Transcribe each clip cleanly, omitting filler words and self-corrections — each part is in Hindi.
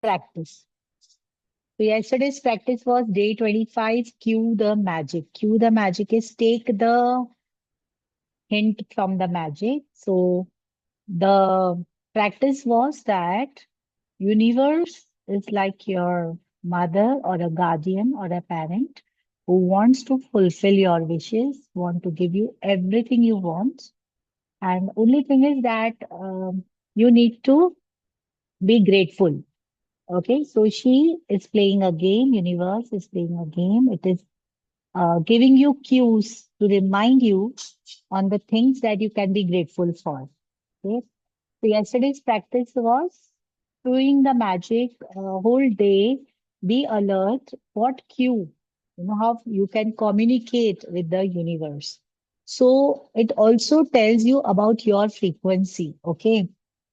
practice. So yesterday's practice was day 25, cue the magic. Cue the magic is take the hint from the magic. So the practice was that universe is like your mother or a guardian or a parent who wants to fulfill your wishes, want to give you everything you want. And only thing is that you need to be grateful. Okay, so she is playing a game, universe is playing a game. It is giving you cues to remind you on the things that you can be grateful for. Okay, so yesterday's practice was doing the magic whole day, be alert, what cue, how you can communicate with the universe. So it also tells you about your frequency. Okay.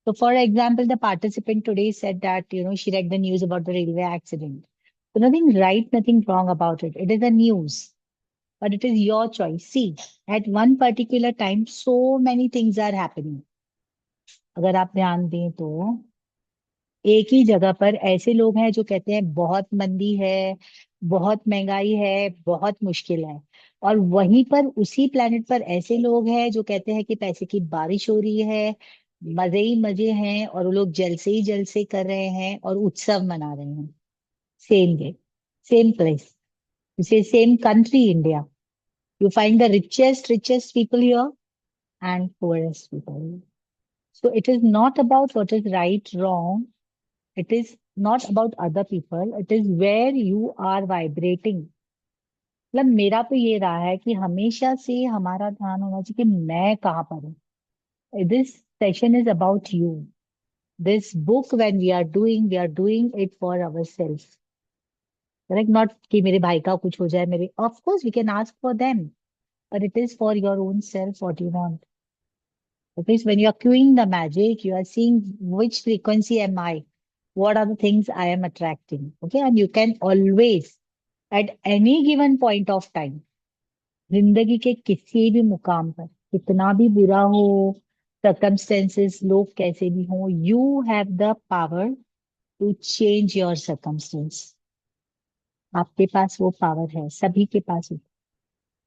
So for example, the participant today said that, she read the news about the railway accident. So nothing right, nothing wrong about it. It is a news, but it is your choice. See, at one particular time, so many things are happening. अगर आप ध्यान दें तो एक ही जगह पर ऐसे लोग हैं जो कहते हैं बहुत मंदी है, बहुत महंगाई है, बहुत मुश्किल है। और वहीं पर उसी प्लेनेट पर ऐसे लोग हैं जो कहते हैं कि पैसे की बारिश हो रही है, मजे ही मजे हैं और वो लोग जलसे ही जलसे कर रहे हैं और उत्सव मना रहे हैं। Same day, same place, same country India. You find the richest people here and poorest people here. So it is not about what is right, wrong. It is not about other people. It is where you are vibrating. मतलब मेरा तो ये रहा है कि हमेशा से हमारा ध्यान होना चाहिए कि मैं कहाँ पर हूँ. This session is about you. This book when we are doing it for ourselves. Correct? Not कि मेरे भाई का कुछ हो जाए मेरे. Of course we can ask for them, but it is for your own self what you want. Because when you are cueing the magic, you are seeing which frequency am I, what are the things I am attracting. Okay, and you can always, at any given point of time, जिंदगी के किसी भी मुकाम पर, कितना भी बुरा हो, circumstances, लोग कैसे भी हो, you have the power to change your circumstance. आपके पास वो पावर है, सभी के पास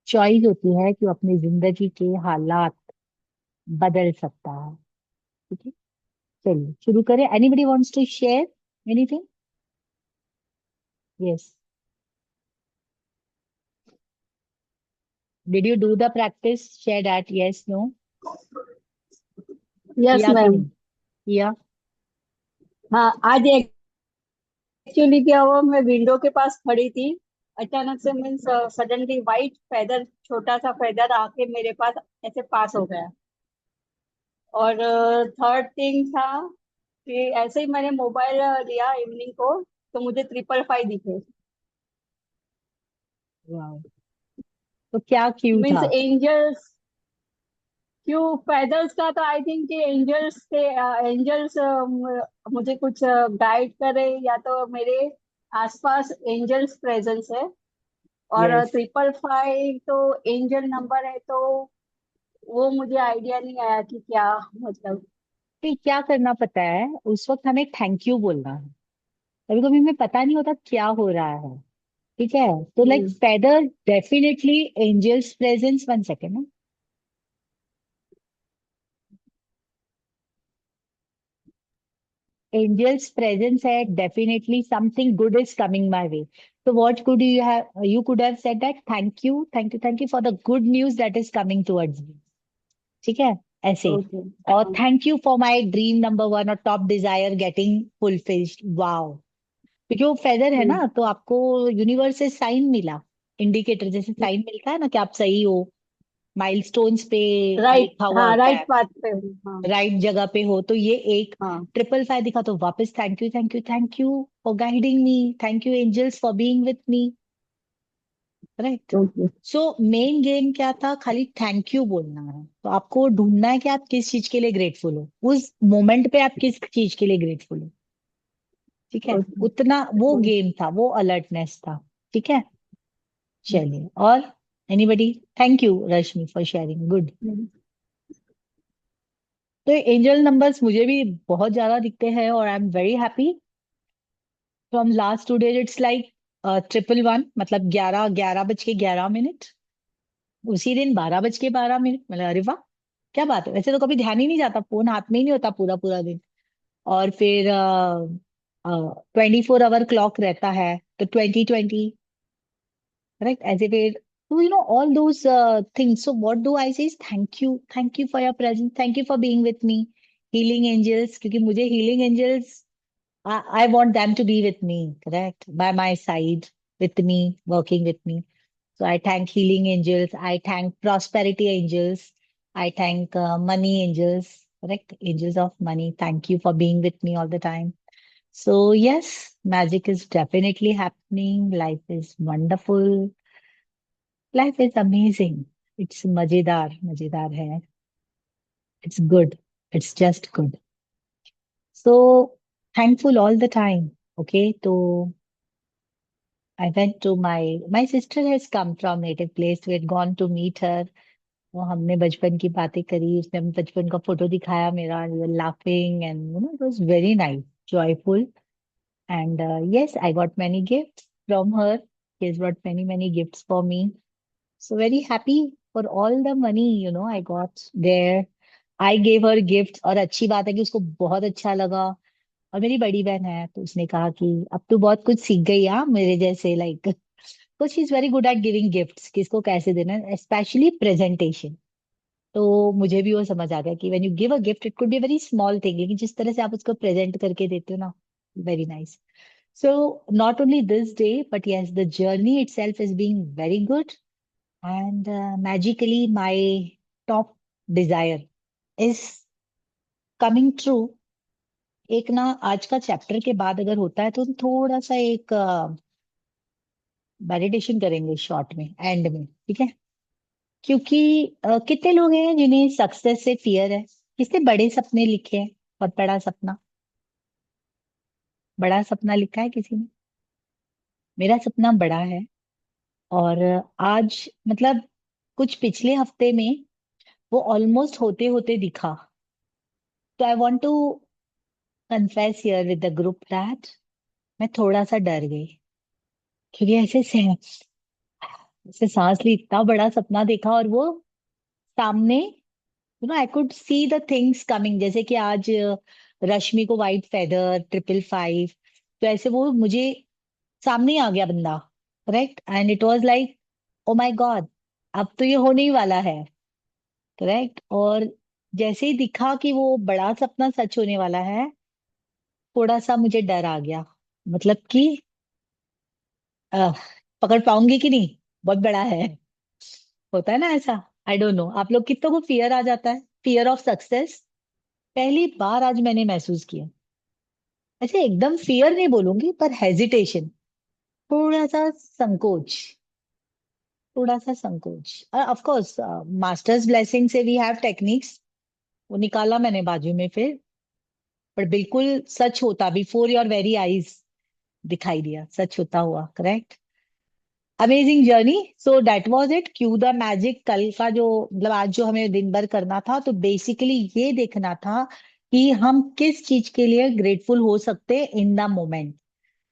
चॉइस होती है कि वो अपनी जिंदगी के हालात बदल सकता है. ठीक है, चलिए शुरू करें. Anybody wants to share anything? Yes. Did you do the practice? Share that. Yes, no? Yes किया कि मैम। नहीं किया? हाँ, आज एक्चुअली क्या हुआ, मैं विंडो के पास खड़ी थी। अचानक से मीन्स सडनली वाइट फेदर, छोटा सा फेदर आके मेरे पास ऐसे पास हो गया। और थर्ड थिंग था कि ऐसे ही मैंने मोबाइल लिया इवनिंग को, तो मुझे 555 दिखे। वाह, तो क्या क्यू मीन्स था? एंजल्स, क्यों फेदर्स का तो आई थिंक कि एंजल्स के, एंजल्स मुझे कुछ गाइड करे, या तो मेरे आसपास एंजल्स प्रेजेंस है। और यस. 555 तो एंजल नंबर है, तो वो मुझे आइडिया नहीं आया कि क्या मतलब। तो क्या करना पता है, उस वक्त हमें थैंक यू बोलना है. कभी कभी हमें पता नहीं होता क्या हो रहा है. ठीक है, तो like hmm, feather definitely angels presence. 1 second. Angel's presence said definitely something good is coming my way. So what could you have? You could have said that thank you, thank you, thank you for the good news that is coming towards me. ठीक है, ऐसे. ओके। और thank you for my dream number 1 और top desire getting fulfilled. Wow. क्योंकि वो फेदर है हम्म, ना, तो आपको यूनिवर्स से साइन मिला. इंडिकेटर जैसे साइन मिलता है ना कि आप सही हो, माइलस्टोन्स पे राइट, लिखा हुआ हाँ होता राइट है, बात पे हूँ, हाँ। राइट जगह पे हो. तो ये एक हाँ। 555 दिखा तो वापस thank you, thank you, thank you for guiding me, thank you angels for being with me. Right. Okay. So main game क्या था? खाली थैंक यू बोलना है. तो आपको ढूंढना है कि आप किस चीज के लिए ग्रेटफुल हो, उस मोमेंट पे आप किस चीज के लिए ग्रेटफुल हो. ठीक है, ओके। उतना वो गेम था, वो अलर्टनेस था. ठीक है, चलिए. और anybody? Thank you Rashmi for sharing. Good. तो एंजल नंबर्स मुझे भी बहुत ज्यादा दिखते हैं और I am very happy. From last 2 days it's like 111, मतलब 11 11 बज के 11 मिनट। उसी दिन 12 बज के 12 मिनट, मतलब अरे वाह, क्या बात है। वैसे तो कभी ध्यान ही नहीं जाता, फोन हाथ में ही नहीं होता पूरा पूरा दिन। और फिर 24 आवर क्लॉक रहता है, तो 2020, correct, as if it, so all those things. So what do I say is thank you for your presence, thank you for being with me, healing angels, क्योंकि मुझे healing angels, I want them to be with me, correct, by my side, with me, working with me. So I thank healing angels, I thank prosperity angels, I thank money angels, correct, angels of money, thank you for being with me all the time. So yes, magic is definitely happening, life is wonderful, life is amazing, it's मजेदार, मजेदार है, it's good, it's just good. So thankful all the time. Okay, तो I went to my sister has come from native place, we had gone to meet her. वो हमने बचपन की बातें करी, उसने हमें बचपन का फोटो दिखाया मेरा, we were laughing and it was very nice, joyful. And yes, I got many gifts from her. She has brought many gifts for me. So very happy for all the money, I got there. I gave her gifts, और अच्छी बात है कि उसको बहुत अच्छा लगा। और मेरी बड़ी बहन है, तो उसने कहा कि अब तू बहुत कुछ सीख गई, हाँ मेरे जैसे, लाइक, तो she is very good at giving gifts, किसको कैसे देना है, स्पेशली प्रेजेंटेशन। तो मुझे भी वो समझ आ गया कि when you give a gift it could be very small thing, लेकिन जिस तरह से आप उसको प्रेजेंट करके देते हो ना, very nice. So not only this day, but yes, the journey itself is being very good. And magically, my top desire is coming true. एक ना, आज का चैप्टर के बाद अगर होता है तो थोड़ा सा एक मेडिटेशन करेंगे शॉर्ट में, एंड में, ठीक है। क्योंकि कितने लोग हैं जिन्हें सक्सेस से फियर है, किसने बड़े सपने लिखे हैं, बहुत बड़ा सपना, बड़ा सपना लिखा है किसी ने। मेरा सपना बड़ा है, और आज मतलब कुछ पिछले हफ्ते में वो ऑलमोस्ट होते होते दिखा। तो I want to confess here with the group that मैं थोड़ा सा डर गई, क्योंकि ऐसे सांस ली, इतना बड़ा सपना देखा, और वो सामने, I could see the things coming, जैसे कि आज रश्मि को वाइट फेदर 555, तो ऐसे वो मुझे सामने ही आ गया बंदा, correct, and it was like, O my God, अब तो ये होने ही वाला है, करेक्ट। और जैसे ही दिखा कि वो बड़ा सपना सच होने वाला है, थोड़ा सा मुझे डर आ गया, मतलब कि अह, पकड़ पाऊंगी कि नहीं, बहुत बड़ा है, होता है ना ऐसा। आई डोंट नो आप लोग कितनों को फियर आ जाता है, फियर ऑफ सक्सेस। पहली बार आज मैंने महसूस किया, ऐसे एकदम फियर नहीं बोलूंगी, पर हेजिटेशन, थोड़ा सा संकोच, थोड़ा सा संकोच। ऑफ कोर्स मास्टर्स ब्लेसिंग से वी हैव टेक्निक्स, वो निकाला मैंने बाजू में फिर, पर बिल्कुल सच होता बिफोर योर वेरी आईज, दिखाई दिया सच होता हुआ, correct. Amazing journey. So that was it, Q the magic. कल का जो, मतलब आज जो हमें दिन भर करना था, तो बेसिकली ये देखना था कि हम किस चीज के लिए ग्रेटफुल हो सकते हैं इन द मोमेंट,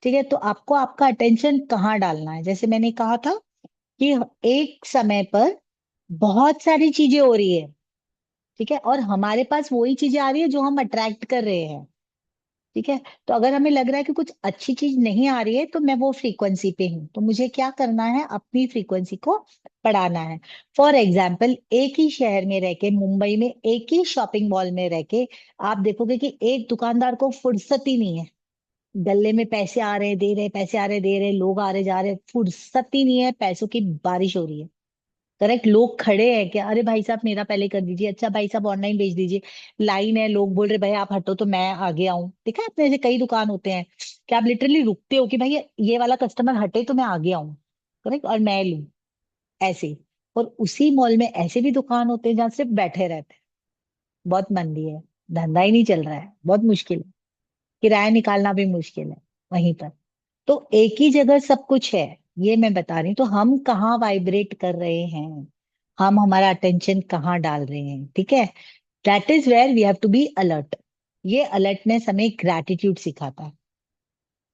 ठीक है। तो आपको आपका अटेंशन कहाँ डालना है, जैसे मैंने कहा था कि एक समय पर बहुत सारी चीजें हो रही है, ठीक है, और हमारे पास वही चीजें आ रही है जो हम अट्रैक्ट कर रहे हैं, ठीक है। तो अगर हमें लग रहा है कि कुछ अच्छी चीज नहीं आ रही है, तो मैं वो फ्रीक्वेंसी पे हूँ, तो मुझे क्या करना है, अपनी फ्रीक्वेंसी को बढ़ाना है। फॉर एग्जाम्पल, एक ही शहर में रह के, मुंबई में एक ही शॉपिंग मॉल में रह के, आप देखोगे कि एक दुकानदार को फुर्सत ही नहीं है, गले में पैसे आ रहे दे रहे, पैसे आ रहे दे रहे, लोग आ रहे जा रहे, फुर्सत ही नहीं है, पैसों की बारिश हो रही है, करेक्ट। लोग खड़े हैं कि अरे भाई साहब मेरा पहले कर दीजिए, अच्छा भाई साहब ऑनलाइन भेज दीजिए, लाइन है, लोग बोल रहे भाई आप हटो तो मैं आगे आऊं, देखा है आपने, ऐसे कई दुकान होते हैं कि आप लिटरली रुकते हो कि भाई ये वाला कस्टमर हटे तो मैं आगे आऊं, करेक्ट, और मैं लूं, ऐसे। और उसी मॉल में ऐसे भी दुकान होते हैं जहां सिर्फ बैठे रहते हैं, बहुत मंदी है, धंधा ही नहीं चल रहा है, बहुत मुश्किल है, किराया निकालना भी मुश्किल है वहीं पर। तो एक ही जगह सब कुछ है, ये मैं बता रही हूँ। तो हम कहाँ वाइब्रेट कर रहे हैं, हम हमारा अटेंशन कहाँ डाल रहे हैं, ठीक है। That is where we have to be alert. ये अलर्टनेस हमें ग्रैटिट्यूड सिखाता है,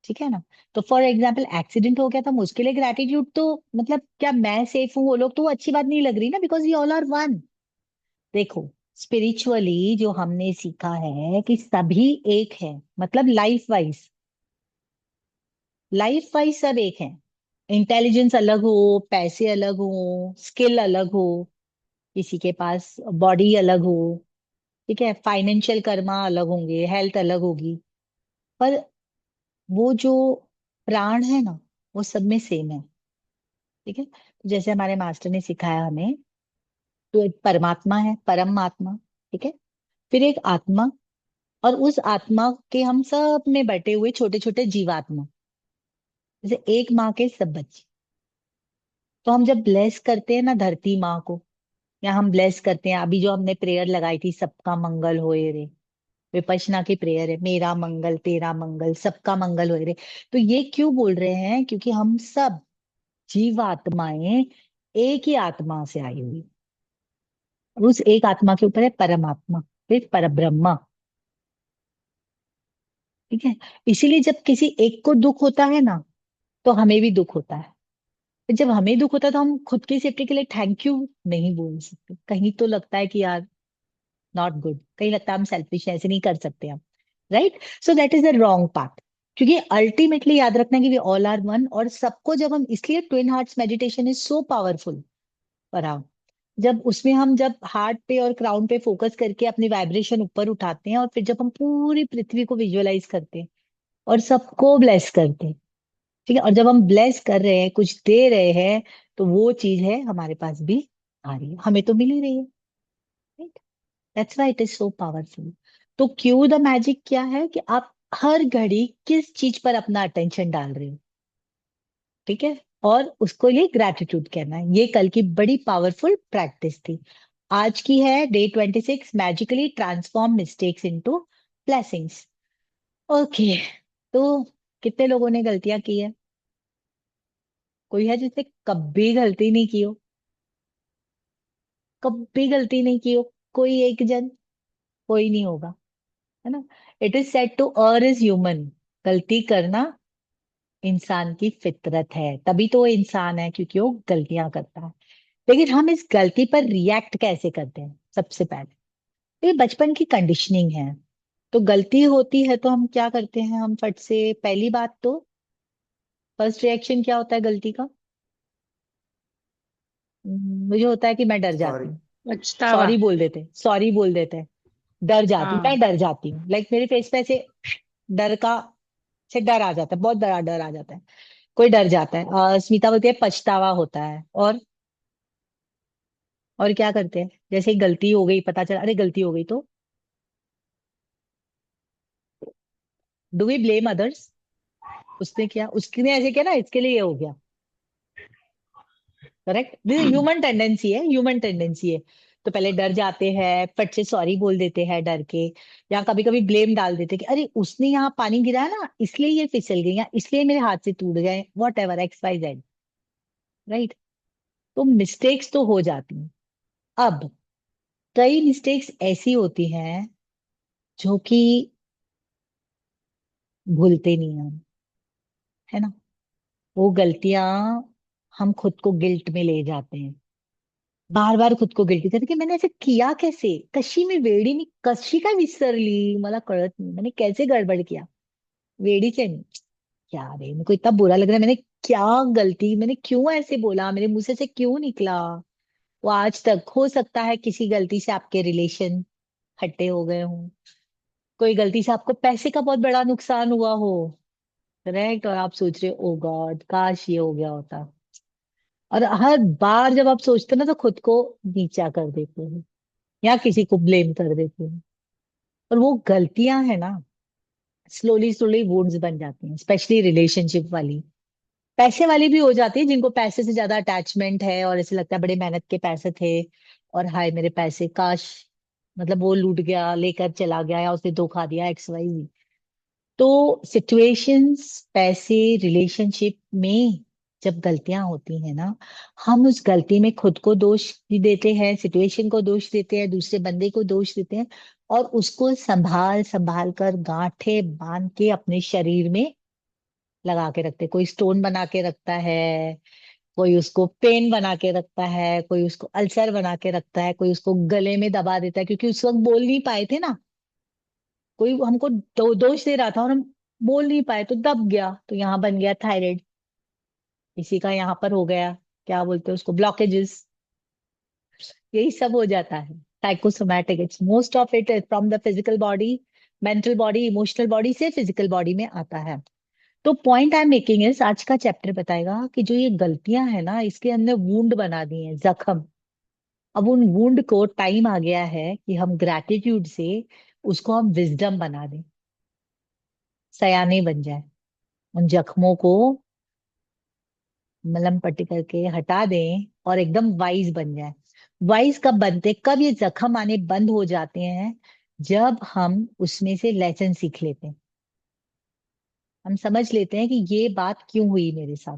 ठीक है ना। तो फॉर एग्जाम्पल एक्सीडेंट हो गया था, मुझके लिए ग्रेटिट्यूड तो मतलब क्या मैं सेफ हूँ वो लोग, तो वो अच्छी बात नहीं लग रही ना, because we all are one. देखो, स्पिरिचुअली जो हमने सीखा है कि सभी एक है, मतलब लाइफ वाइज सब एक है। इंटेलिजेंस अलग हो, पैसे अलग हो, स्किल अलग हो, किसी के पास बॉडी अलग हो, ठीक है, फाइनेंशियल कर्मा अलग होंगे, हेल्थ अलग होगी, पर वो जो प्राण है ना, वो सब में सेम है। ठीक है, तो जैसे हमारे मास्टर ने सिखाया हमें, तो एक परमात्मा है, परम आत्मा, ठीक है, फिर एक आत्मा, और उस आत्मा के हम सब में बटे हुए छोटे छोटे जीवात्मा, जैसे एक माँ के सब बच्चे। तो हम जब ब्लेस करते हैं ना धरती माँ को, या हम ब्लेस करते हैं, अभी जो हमने प्रेयर लगाई थी, सबका मंगल होए रे, विपश्यना की प्रेयर है, मेरा मंगल तेरा मंगल सबका मंगल होए रे। तो ये क्यों बोल रहे हैं, क्योंकि हम सब जीवात्माएं एक ही आत्मा से आई हुई, और उस एक आत्मा के ऊपर है परमात्मा, फिर परब्रह्मा। ठीक है, इसीलिए जब किसी एक को दुख होता है ना, तो हमें भी दुख होता है। फिर जब हमें दुख होता है तो हम खुद की सेफ्टी के लिए थैंक यू नहीं बोल सकते, कहीं तो लगता है कि यार नॉट गुड, कहीं लगता है हम सेल्फिश ऐसे नहीं कर सकते हम, right. So that is the wrong path. क्योंकि अल्टीमेटली याद रखना कि वी ऑल आर वन, और सबको जब हम, इसलिए twin hearts meditation is so powerful. पर हाँ, जब उसमें हम जब हार्ट पे और क्राउन पे फोकस करके अपनी वाइब्रेशन ऊपर उठाते हैं, और फिर जब हम पूरी पृथ्वी को विजुअलाइज करते हैं और सबको ब्लेस करते हैं, ठीक है, और जब हम ब्लेस कर रहे हैं, कुछ दे रहे हैं, तो वो चीज है हमारे पास भी आ रही है, हमें तो मिल ही रही है, right. That's why it is so powerful. तो क्यू द मैजिक क्या है कि आप हर घड़ी किस चीज पर अपना अटेंशन डाल रहे हो, ठीक है, और उसको लिए ग्रेटिट्यूड कहना है। ये कल की बड़ी पावरफुल प्रैक्टिस थी। आज की है day 26, magically transform mistakes into blessings. Okay, तो कितने लोगों ने गलतियां की है? कोई है जिसने कभी गलती नहीं की हो? कभी गलती नहीं की हो? कोई एक जन? कोई नहीं होगा, है ना। It is said to err is human, गलती करना इंसान की फितरत है, तभी तो वो इंसान है, क्योंकि वो गलतियां करता है। लेकिन हम इस गलती पर रिएक्ट कैसे करते हैं? सबसे पहले ये बचपन की कंडीशनिंग है। तो गलती होती है तो हम क्या करते हैं, हम फट से, पहली बात तो फर्स्ट रिएक्शन क्या होता है गलती का? मुझे होता है कि मैं डर जाती सॉरी। हूँ। पछतावा। सॉरी बोल देते हैं, डर जाती हूँ, हाँ। मैं डर जाती हूँ, लाइक मेरे फेस पे ऐसे डर का, से डर आ जाता है, बहुत बड़ा डर आ जाता है। कोई डर जाता है। स्मिता बोलती है पछतावा होता है, और क्या करते हैं, जैसे ही गलती हो गई, पता चला अरे गलती हो गई, तो डू वी ब्लेम अदर्स? उसने किया, उसने ऐसे किया ना, इसके लिए ये हो गया। करेक्ट, दिस ह्यूमन टेंडेंसी है, ह्यूमन टेंडेंसी है। तो पहले डर जाते हैं, फट से सॉरी बोल देते हैं डर के, या कभी कभी ब्लेम डाल देते हैं कि अरे उसने यहाँ पानी गिराया ना, इसलिए ये फिसल गई, या इसलिए मेरे हाथ से टूट गए, वॉट एवर XYZ, राइट। तो मिस्टेक्स तो हो जाती हैं। अब कई मिस्टेक्स ऐसी होती हैं जो कि भूलते नहीं हम, है ना। वो गलतियां हम खुद को गिल्ट में ले जाते हैं, बार बार खुद को गिल्टी करते कि मैंने ऐसे किया कैसे, कशी मी वेडी मी कशी काय विसरली, मला कळत नाही मैंने कैसे गड़बड़ किया, वेडीच आहे मी, क्या रे मेरे को इतना बुरा लग रहा है, मैंने क्या गलती, मैंने क्यों ऐसे बोला, मेरे मुंह से क्यों निकला। वो आज तक हो सकता है किसी गलती से आपके रिलेशन खट्टे हो गए हों, कोई गलती से आपको पैसे का बहुत बड़ा नुकसान हुआ हो, करेक्ट, और आप सोच रहे हो ओ गॉड काश ये हो गया होता। और हर बार जब आप सोचते हो ना, तो खुद को नीचा कर देते हो, या किसी को ब्लेम कर देते हैं। और वो गलतियां है ना, स्लोली स्लोली वुंड्स बन जाती हैं, स्पेशली रिलेशनशिप वाली। पैसे वाली भी हो जाती है, जिनको पैसे से ज्यादा अटैचमेंट है, और ऐसे लगता है बड़े मेहनत के पैसे थे, और हाय मेरे पैसे काश, मतलब वो लूट गया, लेकर चला गया, या उसने धोखा दिया, XYZ। तो सिचुएशंस, पैसे, रिलेशनशिप में जब गलतियां होती हैं ना, हम उस गलती में खुद को दोष भी देते हैं, सिचुएशन को दोष देते हैं, दूसरे बंदे को दोष देते हैं, और उसको संभाल संभाल कर गांठे बांध के अपने शरीर में लगा के रखते, कोई स्टोन बना के रखता है, कोई उसको पेन बना के रखता है, कोई उसको अल्सर बना के रखता है, कोई उसको गले में दबा देता है, क्योंकि उस वक्त बोल नहीं पाए थे ना, कोई हमको दोष दे रहा था और हम बोल नहीं पाए तो दब गया, तो यहाँ बन गया थायराइड, किसी का यहाँ पर हो गया, क्या बोलते हैं उसको, ब्लॉकेजेस, यही सब हो जाता है। Psychosomatic, it's most of it from the physical body, mental body, emotional body से फिजिकल बॉडी में आता है। तो point I am making is, आज का चैप्टर बताएगा कि जो ये गलतियां है ना, इसके अंदर वूंड बना दी है, जख्म। अब उन वुंड को टाइम आ गया है कि हम ग्रैटिट्यूड से उसको हम विजडम बना दें, सयाने बन जाए, उन जख्मों को मलम पट्टी करके हटा दें और एकदम वाइज बन जाए। वाइज कब बनते, कब ये जख्म आने बंद हो जाते हैं, जब हम उसमें से लेसन सीख लेते हैं, हम समझ लेते हैं कि ये बात क्यों हुई मेरे साथ।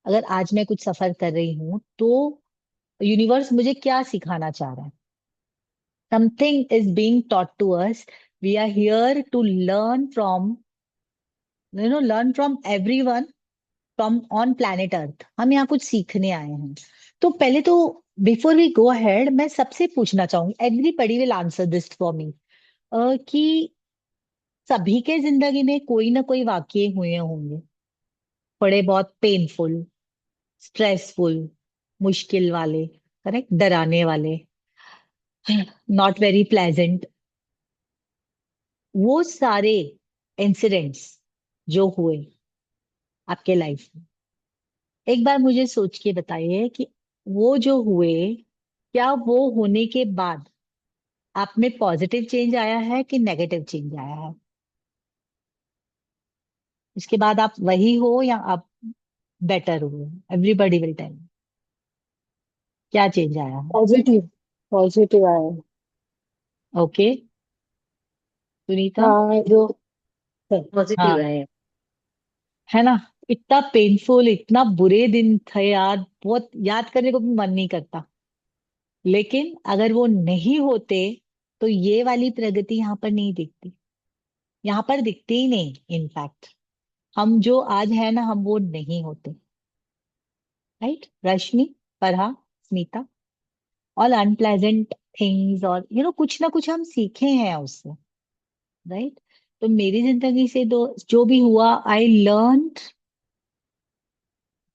अगर आज मैं कुछ सफर कर रही हूं तो यूनिवर्स मुझे क्या सिखाना चाह रहा है, something is being taught to us, we are here to learn from, learn from everyone, from on planet earth, हम यहाँ कुछ सीखने आए हैं। तो पहले तो, बिफोर वी गो अहेड, मैं सबसे पूछना चाहूंगी, everybody will answer this for me, कि सभी के जिंदगी में कोई ना कोई वाकये हुए होंगे, थोड़े बहुत पेनफुल, स्ट्रेसफुल, मुश्किल वाले, करेक्ट, डराने वाले, नॉट वेरी प्लेजेंट, वो सारे इंसिडेंट्स जो हुए आपके लाइफ में, एक बार मुझे सोच के बताइए कि वो जो हुए, क्या वो होने के बाद आप में पॉजिटिव चेंज आया है कि नेगेटिव चेंज आया है? इसके बाद आप वही हो या आप बेटर हो? एवरीबडी विल टेल क्या चेंज आया है। पॉजिटिव, पॉजिटिव आया है। ओके, सुनीता। हाँ, जो पॉजिटिव हाँ, है। है ना, इतना पेनफुल, इतना बुरे दिन थे यार, बहुत याद करने को भी मन नहीं करता, लेकिन अगर वो नहीं होते तो ये वाली प्रगति यहाँ पर नहीं दिखती, यहाँ पर दिखती ही नहीं। इनफैक्ट हम जो आज है ना, हम वो नहीं होते। Right Rashmi, Farha, Smita, all unpleasant things, और कुछ ना कुछ हम सीखे हैं उससे। राइट, तो मेरी जिंदगी से जो भी हुआ, आई learn,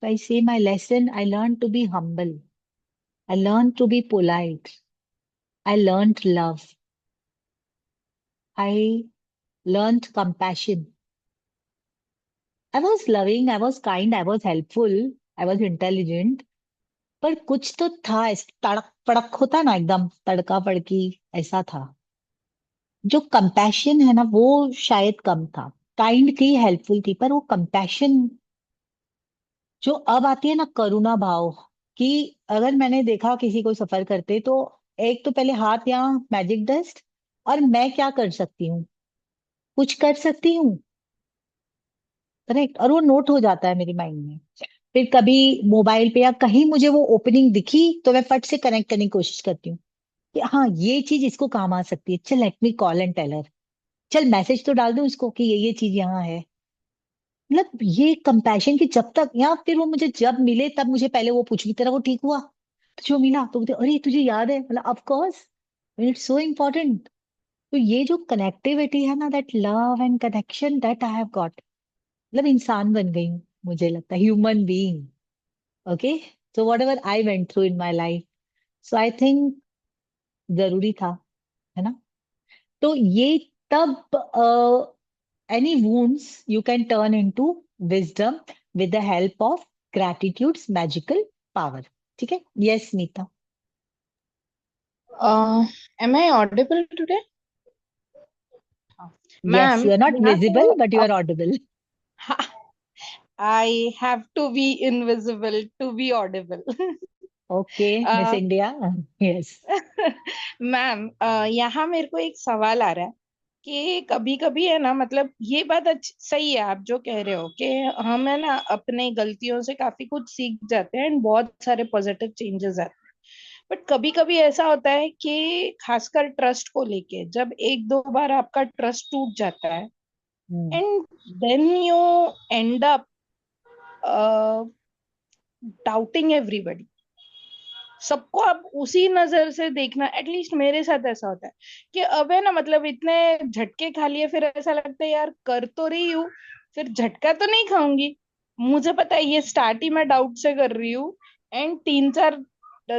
I say my lesson, I learn to be humble, I learn to be polite, I learn love, I learn compassion, I was loving, I was kind, I was helpful, I was intelligent, पर कुछ तो था, तड़क फड़क होता ना, एकदम तड़का फड़की, ऐसा था। जो कंपैशन है ना, वो शायद कम था। काइंड थी, हेल्पफुल थी, पर वो कंपैशन जो अब आती है ना, करुणा भाव, कि अगर मैंने देखा किसी को सफर करते, तो एक तो पहले हाथ यहाँ मैजिक डस्ट, और मैं क्या कर सकती हूँ, कुछ कर सकती हूँ, करेक्ट, और वो नोट हो जाता है मेरे माइंड में। फिर कभी मोबाइल पे या कहीं मुझे वो ओपनिंग दिखी, तो मैं फट से कनेक्ट करने की कोशिश करती हूँ कि हाँ, ये चीज इसको काम आ सकती है, चल let me call and tell her, चल मैसेज तो डाल दूं इसको कि ये चीज यहाँ है। मतलब ये कंपैशन की जब तक, या फिर वो मुझे जब मिले तब मुझे पहले वो पूछी, तेरा वो ठीक हुआ, तो जो मिला तो बोलते अरे तुझे याद है, मतलब of course, it's so important. तो ये जो कनेक्टिविटी है ना, that love and connection that I have got, मतलब इंसान बन गई हूँ, मुझे लगता है human being. Okay, so what ever I went through in my life, so I think जरूरी था, है ना। तो ये तब, any wounds you can turn into wisdom with the help of gratitude's magical power. ठीक है, yes Neeta. am I audible today? Yes, ma'am, you are not यहाँ विजिबल बट यू तो are audible. I have to be invisible to be audible. Okay, miss uh, India, yes. Ma'am, यहाँ मेरे को एक सवाल आ रहा है कि कभी कभी है ना, मतलब ये बात अच्छी सही है आप जो कह रहे हो कि हम है ना अपने गलतियों से काफी कुछ सीख जाते हैं एंड बहुत सारे पॉजिटिव चेंजेस आते हैं। बट कभी कभी ऐसा होता है कि खासकर ट्रस्ट को लेके, जब एक दो बार आपका ट्रस्ट टूट जाता है, हम्म, and then you end up doubting everybody. सबको अब उसी नजर से देखना, एटलीस्ट मेरे साथ ऐसा होता है कि अब है ना, मतलब इतने झटके खा लिए, फिर ऐसा लगता है यार कर तो रही हूँ, फिर झटका तो नहीं खाऊंगी। मुझे पता है ये स्टार्ट ही मैं डाउट से कर रही हूँ, एंड 3-4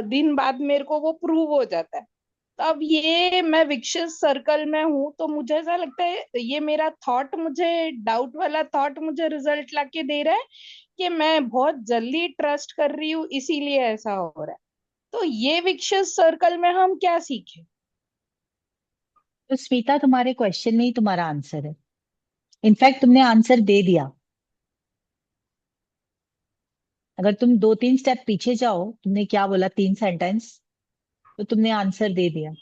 दिन बाद मेरे को वो प्रूव हो जाता है। तो अब ये मैं विक्शियस सर्कल में हूँ, तो मुझे ऐसा लगता है ये मेरा थॉट, मुझे डाउट वाला थॉट मुझे रिजल्ट लाके दे रहा है कि मैं बहुत जल्दी ट्रस्ट कर रही हूँ, इसीलिए ऐसा हो रहा है। तो ये विक्शियस सर्कल में हम क्या सीखे? तो स्मिता, तुम्हारे क्वेश्चन में ही तुम्हारा आंसर है। इनफैक्ट तुमने आंसर दे दिया। अगर तुम 2-3 स्टेप पीछे जाओ, तुमने क्या बोला, 3 सेंटेंस, तो तुमने आंसर दे दिया।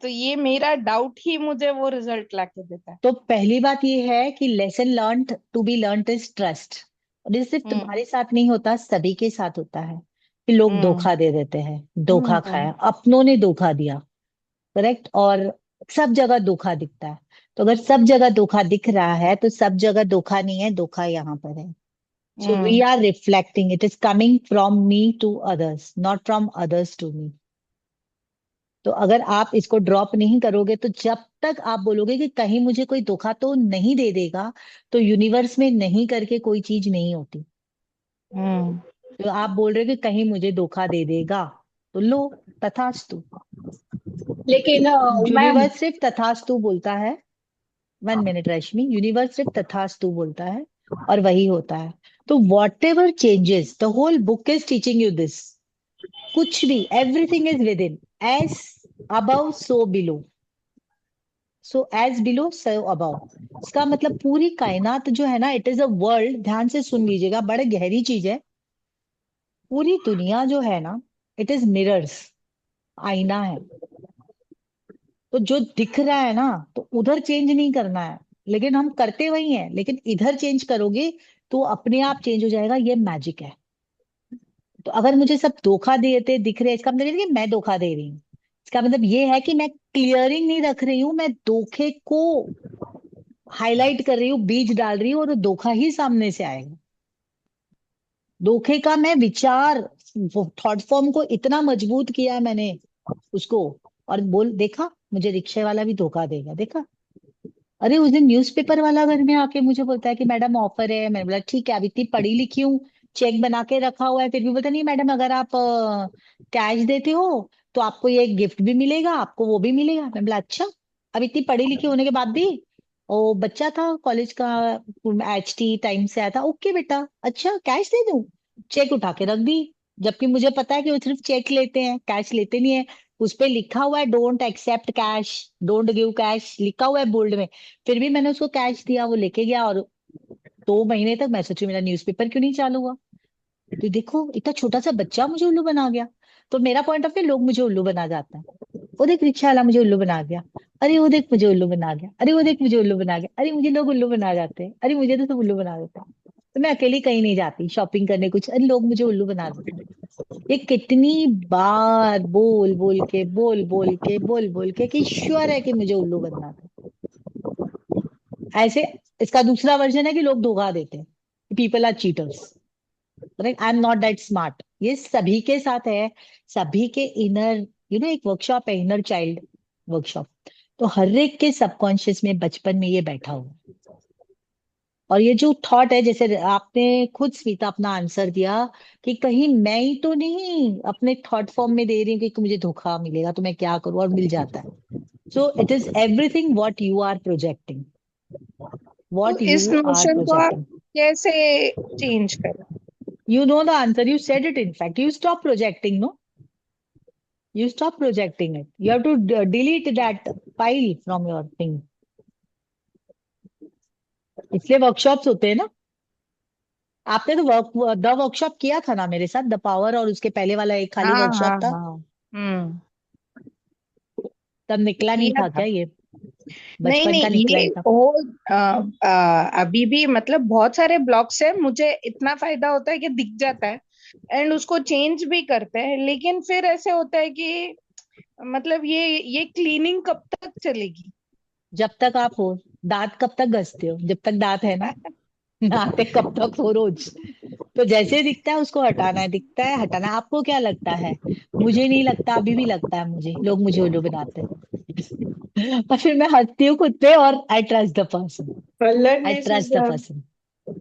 तो ये मेरा डाउट ही मुझे वो रिजल्ट लाके देता है। तो पहली बात ये है कि lesson learned to be learned is trust. और ये सिर्फ हम्म। तुम्हारे साथ नहीं होता, सभी के साथ होता है कि लोग हम्म। धोखा दे देते हैं। धोखा हम्म। खाया, अपनों ने धोखा दिया। करेक्ट। और सब जगह धोखा दिखता है। तो अगर सब जगह धोखा दिख रहा है, तो सब जगह धोखा नहीं है, धोखा यहाँ पर है। So we hmm. Are reflecting, it is coming from me to others, not from others to me. तो अगर आप इसको ड्रॉप नहीं करोगे, तो जब तक आप बोलोगे कि कहीं मुझे कोई धोखा तो नहीं दे देगा, तो यूनिवर्स में नहीं करके कोई चीज नहीं होती। हम्म। तो आप बोल रहे हो कि कहीं मुझे धोखा दे देगा, तो लो, तथास्तु। लेकिन मैम, यूनिवर्स सिर्फ तथास्तु बोलता है। 1 मिनट रश्मि, यूनिवर्स सिर्फ तथास्तु बोलता है और वही होता है। तो whatever changes, the whole book is teaching you this. कुछ भी, everything is within. As above so below. So as below so above. इसका मतलब पूरी कायनात जो है ना, इट इज अ वर्ल्ड। ध्यान से सुन लीजिएगा, बड़े गहरी चीज है। पूरी दुनिया जो है ना, इट इज मिरर्स, आईना है। तो जो दिख रहा है ना, तो उधर चेंज नहीं करना है। लेकिन हम करते वही हैं, लेकिन इधर चेंज करोगे तो अपने आप चेंज हो जाएगा। ये मैजिक है। तो अगर मुझे सब धोखा देते दिख रहे हैं, इसका मतलब ये नहीं कि मैं धोखा दे रही हूँ। इसका मतलब ये है कि मैं क्लियरिंग नहीं रख रही हूँ, मैं धोखे को हाईलाइट कर रही हूँ, बीज डाल रही हूँ, और वो धोखा ही सामने से आएगा। धोखे का मैं विचार, थॉट फॉर्म को इतना मजबूत किया मैंने उसको। और बोल, देखा, मुझे रिक्शे वाला भी धोखा देगा, देखा। अरे उस दिन न्यूज़पेपर वाला घर में आके मुझे बोलता है कि मैडम ऑफर है। मैंने बोला ठीक है, अब इतनी पढ़ी लिखी हूँ, चेक बना के रखा हुआ है, फिर भी बोलता नहीं मैडम, अगर आप कैश देते हो तो आपको ये गिफ्ट भी मिलेगा, आपको वो भी मिलेगा। मैंने बोला अच्छा। अब इतनी पढ़ी लिखी होने के बाद भी। ओ बच्चा था कॉलेज का, HT टाइम से आया था। ओके बेटा, अच्छा कैश दे दूं। चेक उठा के रख दी। जबकि मुझे पता है कि वो सिर्फ चेक लेते हैं, कैश लेते नहीं है। उस पे लिखा हुआ है don't accept cash, don't give cash, लिखा हुआ है बोल्ड में। फिर भी मैंने उसको कैश दिया, वो लेके गया। और 2 महीने तक मैं सोचू मेरा न्यूज़पेपर क्यों नहीं चालू हुआ। तो देखो, इतना छोटा सा बच्चा मुझे उल्लू बना गया। तो मेरा पॉइंट ऑफ व्यू, लोग मुझे उल्लू बना जाता है। वो देख, रिक्शा वाला मुझे उल्लू बना गया। अरे वो देख, मुझे उल्लू बना गया। अरे वो देख, मुझे उल्लू बना गया। अरे मुझे लोग उल्लू बना जाते हैं। अरे मुझे तो सब उल्लू बना देते हैं। तो मैं अकेली कहीं नहीं जाती शॉपिंग करने कुछ, अरे लोग मुझे उल्लू बना देते हैं। ये कितनी बार बोल बोल के, बोल बोल के, बोल बोल के कि श्योर है कि मुझे उल्लू बनना था। ऐसे इसका दूसरा वर्जन है कि लोग धोखा देते हैं, people are cheaters. Right, I am not that smart. ये सभी के साथ है। सभी के इनर, एक वर्कशॉप है, इनर चाइल्ड वर्कशॉप। तो हर एक के सबकॉन्शियस में, बचपन में ये बैठा हुआ है। और ये जो थॉट है, जैसे आपने खुद स्मिता अपना आंसर दिया कि कहीं मैं ही तो नहीं अपने थॉट फॉर्म में दे रही हूँ कि मुझे धोखा मिलेगा तो मैं क्या करूं, और मिल जाता है। So it is everything what you are projecting, तो what is you are notion को आप प्रोजेक्टिंग। कैसे चेंज करें? You know the answer, you said it. In fact, you stop projecting, no? You stop projecting it. You have to delete that file from your thing. इसलिए वर्कशॉप्स होते हैं ना। आपने तो द वर्कशॉप किया था ना मेरे साथ, द पावर, और उसके पहले वाला एक खाली हाँ वर्कशॉप हाँ था। हाँ। हम्म। तब निकला नहीं किया था था। क्या ये? नहीं बचपन का नहीं, निकला ये नहीं था। हो अभी भी मतलब बहुत सारे ब्लॉक्स है, मुझे इतना फायदा होता है कि दिख जाता है, एंड उसको चेंज भी करते हैं, लेकिन फिर ऐसे होता है कि मतलब ये क्लीनिंग कब तक चलेगी? जब तक आप हो। दांत कब तक घसते हो? जब तक दांत है ना। नहाते कब तक हो रोज? तो जैसे दिखता है उसको हटाना है, दिखता है हटाना है। आपको क्या लगता है? मुझे नहीं लगता, अभी भी लगता है मुझे, लोग मुझे उल्लू बनाते हैं। और फिर मैं हंसती हूँ खुद पे, और I trust the person. I alertness is trust the person.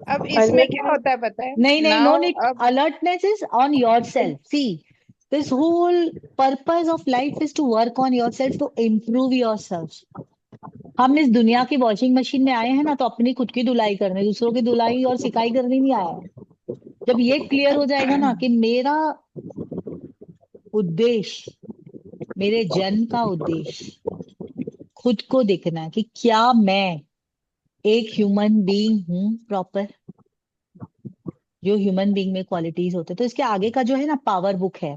अब इसमें क्या होता है पता है नहीं नहीं, नो नाउ नीड। अब Alertness is on yourself. See, this whole purpose of life is to work on yourself, to improve yourself. हम इस दुनिया की वॉशिंग मशीन में आए हैं ना, तो अपनी खुद की धुलाई करने, दूसरों की धुलाई और सिकाई करनी नहीं आया है। जब ये क्लियर हो जाएगा ना कि मेरा उद्देश्य, मेरे जन्म का उद्देश्य खुद को देखना है कि क्या मैं एक ह्यूमन बीइंग हूं प्रॉपर, जो ह्यूमन बीइंग में क्वालिटीज होते हैं। तो इसके आगे का जो है ना, पावर बुक है,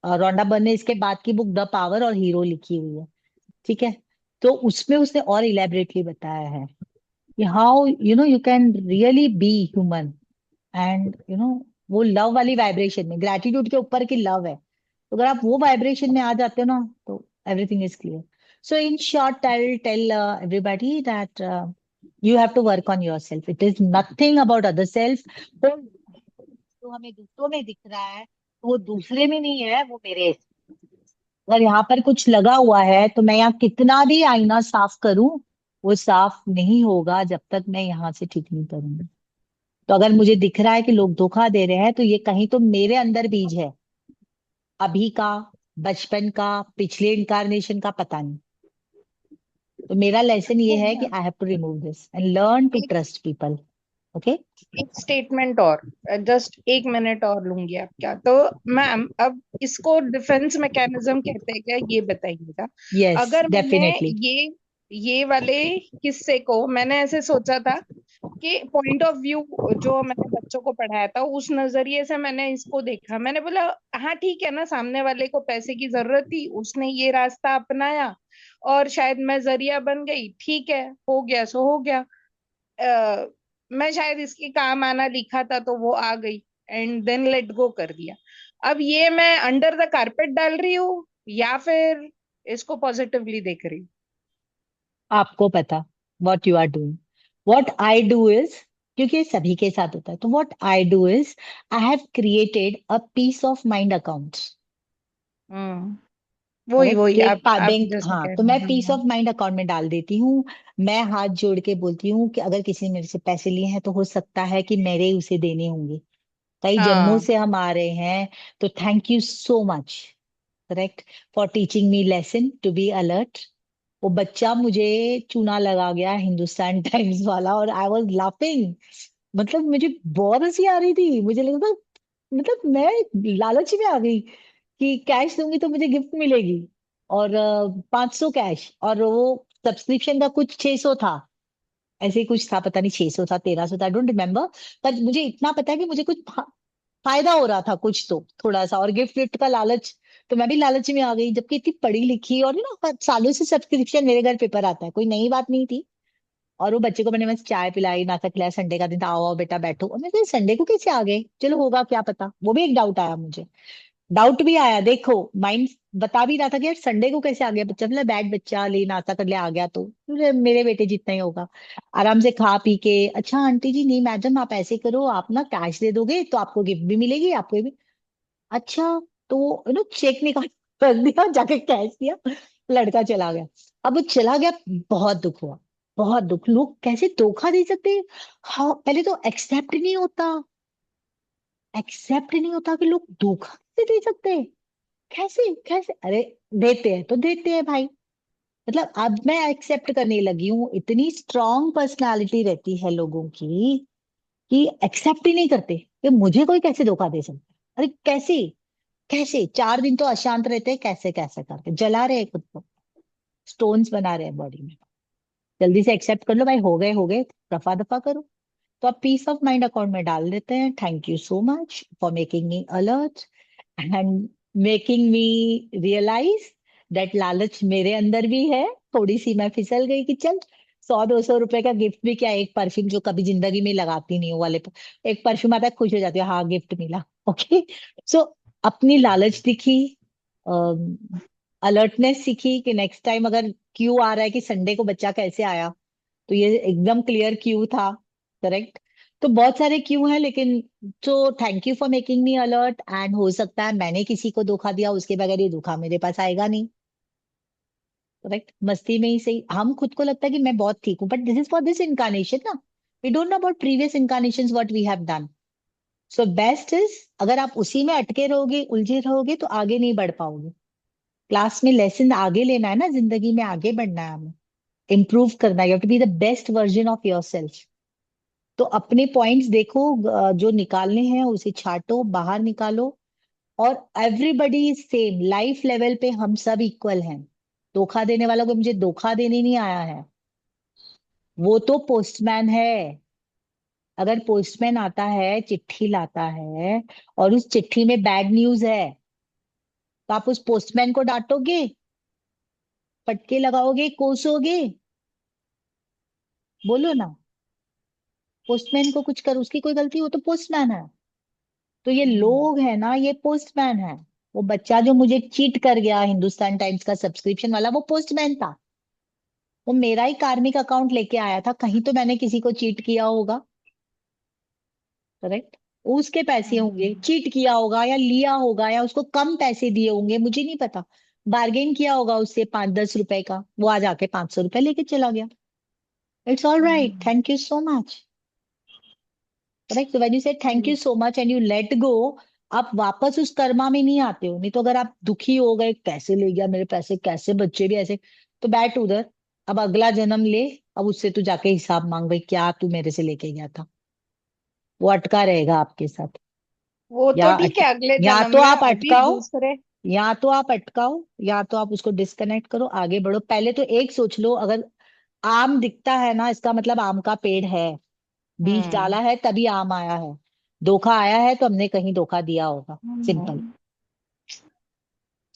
रोंडा बर्न ने इसके बाद की बुक द पावर और हीरो लिखी हुई है। ठीक है। तो उसमें उसने और इलेबरेटली बताया है कि how you can really be human, and वो लव वाली वाइब्रेशन में, ग्रेटिट्यूड के ऊपर की लव है। तो अगर आप वो वाइब्रेशन में आ जाते हो ना, तो everything is clear. So in short I will tell everybody that you have to work on yourself. It is nothing about other self. जो हमें दूसरों में दिख रहा है, तो वो दूसरे में नहीं है, वो मेरे। अगर यहाँ पर कुछ लगा हुआ है, तो मैं यहाँ कितना भी आईना साफ करूं, वो साफ नहीं होगा जब तक मैं यहाँ से ठीक नहीं करूंगी। तो अगर मुझे दिख रहा है कि लोग धोखा दे रहे हैं, तो ये कहीं तो मेरे अंदर बीज है, अभी का, बचपन का, पिछले इनकारनेशन का, पता नहीं। तो मेरा लेसन ये है कि I have to remove this and learn to एक ट्रस्ट पीपल। ओके। एक स्टेटमेंट और जस्ट 1 मिनट और लूंगी आप क्या तो मैम अब इसको डिफेंस मैकेनिज्म कहते हैं क्या ये बताइएगा। यस, अगर मैंने डेफिनेटली। ये वाले किस्से को मैंने ऐसे सोचा था कि पॉइंट ऑफ व्यू जो मैंने बच्चों को पढ़ाया था उस नजरिए से मैंने इसको देखा। मैंने बोला हाँ ठीक है ना, सामने वाले को पैसे की जरूरत थी, उसने ये रास्ता अपनाया और शायद मैं जरिया बन गई, ठीक है, हो गया सो हो गया। मैं शायद इसके काम आना लिखा था तो वो आ गई एंड देन लेट गो कर दिया। अब ये मैं अंडर द कारपेट डाल रही हूँ या फिर इसको पॉजिटिवली देख रही हूँ। आपको पता what you are doing. What I do is, क्योंकि ये सभी के साथ होता है, तो what I do is, I have created a piece of mind account. वही करेक्ट, वही कि एक आप बैंक, जैसे हाँ, कह तो रहे मैं हैं पीस हाँ। ऑफ माइंड अकाउंट में डाल देती हूँ। मैं हाथ जोड़ के बोलती हूँ कि अगर किसी ने मेरे से पैसे लिए हैं, तो हो सकता है कि मेरे ही उसे देने होंगे, कई जन्मों हाँ से हम आ रहे हैं। तो thank you so much, correct, for teaching me lesson to be alert. वो बच्चा मुझे चूना लगा गया, हिंदुस्तान टाइम्स वाला, और आई वॉज लाफिंग। मतलब मुझे बहुत हंसी आ रही थी, मुझे लगा था, मतलब मैं लालच में आ गई कि कैश दूंगी तो मुझे गिफ्ट मिलेगी, और 500 कैश, और वो सब्सक्रिप्शन का कुछ 600 था, ऐसे ही कुछ था, पता नहीं 600 था, 1300 था, आई डोंट रिमेम्बर। पर मुझे इतना पता है कि मुझे कुछ फायदा हो रहा था, कुछ तो थोड़ा सा, और गिफ्ट विफ्ट का लालच। तो मैं भी लालच में आ गई, जबकि इतनी पढ़ी लिखी, और सालों से सब्सक्रिप्शन, मेरे घर पेपर आता है, कोई नई बात नहीं थी। और वो बच्चे को मैंने बस चाय पिलाई, नाश्ता खिलाया, संडे का दिन था, आओ आओ बेटा बैठो, और मैं संडे को कैसे आ गए, चलो होगा क्या पता, वो भी एक डाउट आया मुझे। डाउट भी आया, देखो माइंड बता भी रहा था कि यार संडे को कैसे आ गया बच्चा, मतलब बैठ बच्चा ले नाश्ता कर ले आ गया, तो मेरे बेटे जितना ही होगा। आराम से खा पी के, अच्छा आंटी जी, नहीं मैडम आप ऐसे करो, आप ना कैश दे दोगे तो आपको गिफ्ट भी मिलेगी, आपको भी। अच्छा, तो चेक निकाल, रख दिया, जाके कैश दिया, लड़का चला गया। अब वो चला गया, बहुत दुख हुआ, बहुत दुख। लोग कैसे धोखा दे सकते हैं? हाँ, पहले तो एक्सेप्ट नहीं होता कि लोग धोखा कैसे दे सकते हैं। कैसे कैसे, अरे देते हैं तो देते हैं भाई। मतलब अब मैं एक्सेप्ट करने लगी हूँ, इतनी स्ट्रांग पर्सनालिटी रहती है लोगों की कि एक्सेप्ट ही नहीं करते कि मुझे कोई कैसे धोखा दे सकता है। अरे कैसे, कैसे 4 दिन तो अशांत रहते हैं, कैसे कैसे करके जला रहे हैं खुद को, स्टोन्स बना रहे हैं बॉडी में। जल्दी से एक्सेप्ट कर लो भाई, हो गए हो गए, दफा दफा करो। तो आप पीस ऑफ माइंड अकाउंट में डाल देते हैं। Thank you so much for making me alert and making me realise that लालच मेरे अंदर भी है। थोड़ी सी मैं फिसल गई कि चल 100-200 रुपए का गिफ्ट भी क्या, एक परफ्यूम जो कभी जिंदगी में लगाती नहीं हूँ वाले एक परफ्यूम आता है, खुश हो जाती है, हाँ गिफ्ट मिला। ओके। सो अपनी लालच दिखी, अलर्टनेस सीखी कि नेक्स्ट टाइम अगर क्यू आ रहा है कि संडे को बच्चा कैसे आया, तो ये एकदम क्लियर क्यू था, करेक्ट। तो बहुत सारे क्यू हैं, लेकिन तो thank you for making me alert. And हो सकता है मैंने किसी को धोखा दिया, उसके बगैर ये धोखा मेरे पास आएगा नहीं, करेक्ट। मस्ती में ही सही, हम खुद को लगता है कि मैं बहुत ठीक हूँ, but this is for this incarnation ना। We don't know about previous incarnations what we have done. So best is, अगर आप उसी में अटके रहोगे, उलझे रहोगे, तो आगे नहीं बढ़ पाओगे। क्लास में लेसन आगे लेना है ना, जिंदगी में आगे बढ़ना है हमें, इम्प्रूव करना है। You have to be the best version of yourself. तो अपने पॉइंट्स देखो, जो निकालने हैं उसे छांटो, बाहर निकालो। और everybody is same, life level पे हम सब इक्वल हैं। धोखा देने वाला को मुझे धोखा देने नहीं आया है, वो तो पोस्टमैन है। अगर पोस्टमैन आता है, चिट्ठी लाता है, और उस चिट्ठी में बैड न्यूज है, तो आप उस पोस्टमैन को डांटोगे, फटके लगाओगे, कोसोगे? बोलो ना। पोस्टमैन को कुछ कर, उसकी कोई गलती हो तो पोस्टमैन है। तो ये लोग है ना, ये पोस्टमैन है। वो बच्चा जो मुझे चीट कर गया हिंदुस्तान टाइम्स का सब्सक्रिप्शन वाला, वो पोस्टमैन था। वो मेरा ही कार्मिक अकाउंट लेके आया था, कहीं तो मैंने किसी को चीट किया होगा, करेक्ट। उसके पैसे होंगे, चीट किया होगा या लिया होगा, या उसको कम पैसे दिए होंगे, मुझे नहीं पता। बार्गेन किया होगा उससे 5-10 रुपए का, वो आज आके 500 रुपए लेके चला गया। It's all right, thank you so much, correct. When you say thank you so much and you let go, आप वापस उस कर्मा में नहीं आते हो। नहीं तो अगर आप दुखी हो गए, कैसे ले गया मेरे पैसे, कैसे बच्चे भी ऐसे, तो बैठ उधर, अब अगला जन्म ले। अब उससे तू जाके हिसाब मांग, भाई क्या तू मेरे से लेके गया था। वो अटका रहेगा आपके साथ। वो या तो ठीक है, अगले या जन्म तो में आप अभी अटकाओ, दूसरे। या तो आप अटकाओ, या तो आप उसको डिस्कनेक्ट करो, आगे बढ़ो। पहले तो एक सोच लो, अगर आम दिखता है ना, इसका मतलब आम का पेड़ है, बीज हम्म। डाला है तभी आम आया है। धोखा आया है तो हमने कहीं धोखा दिया होगा। सिंपल, हम्म।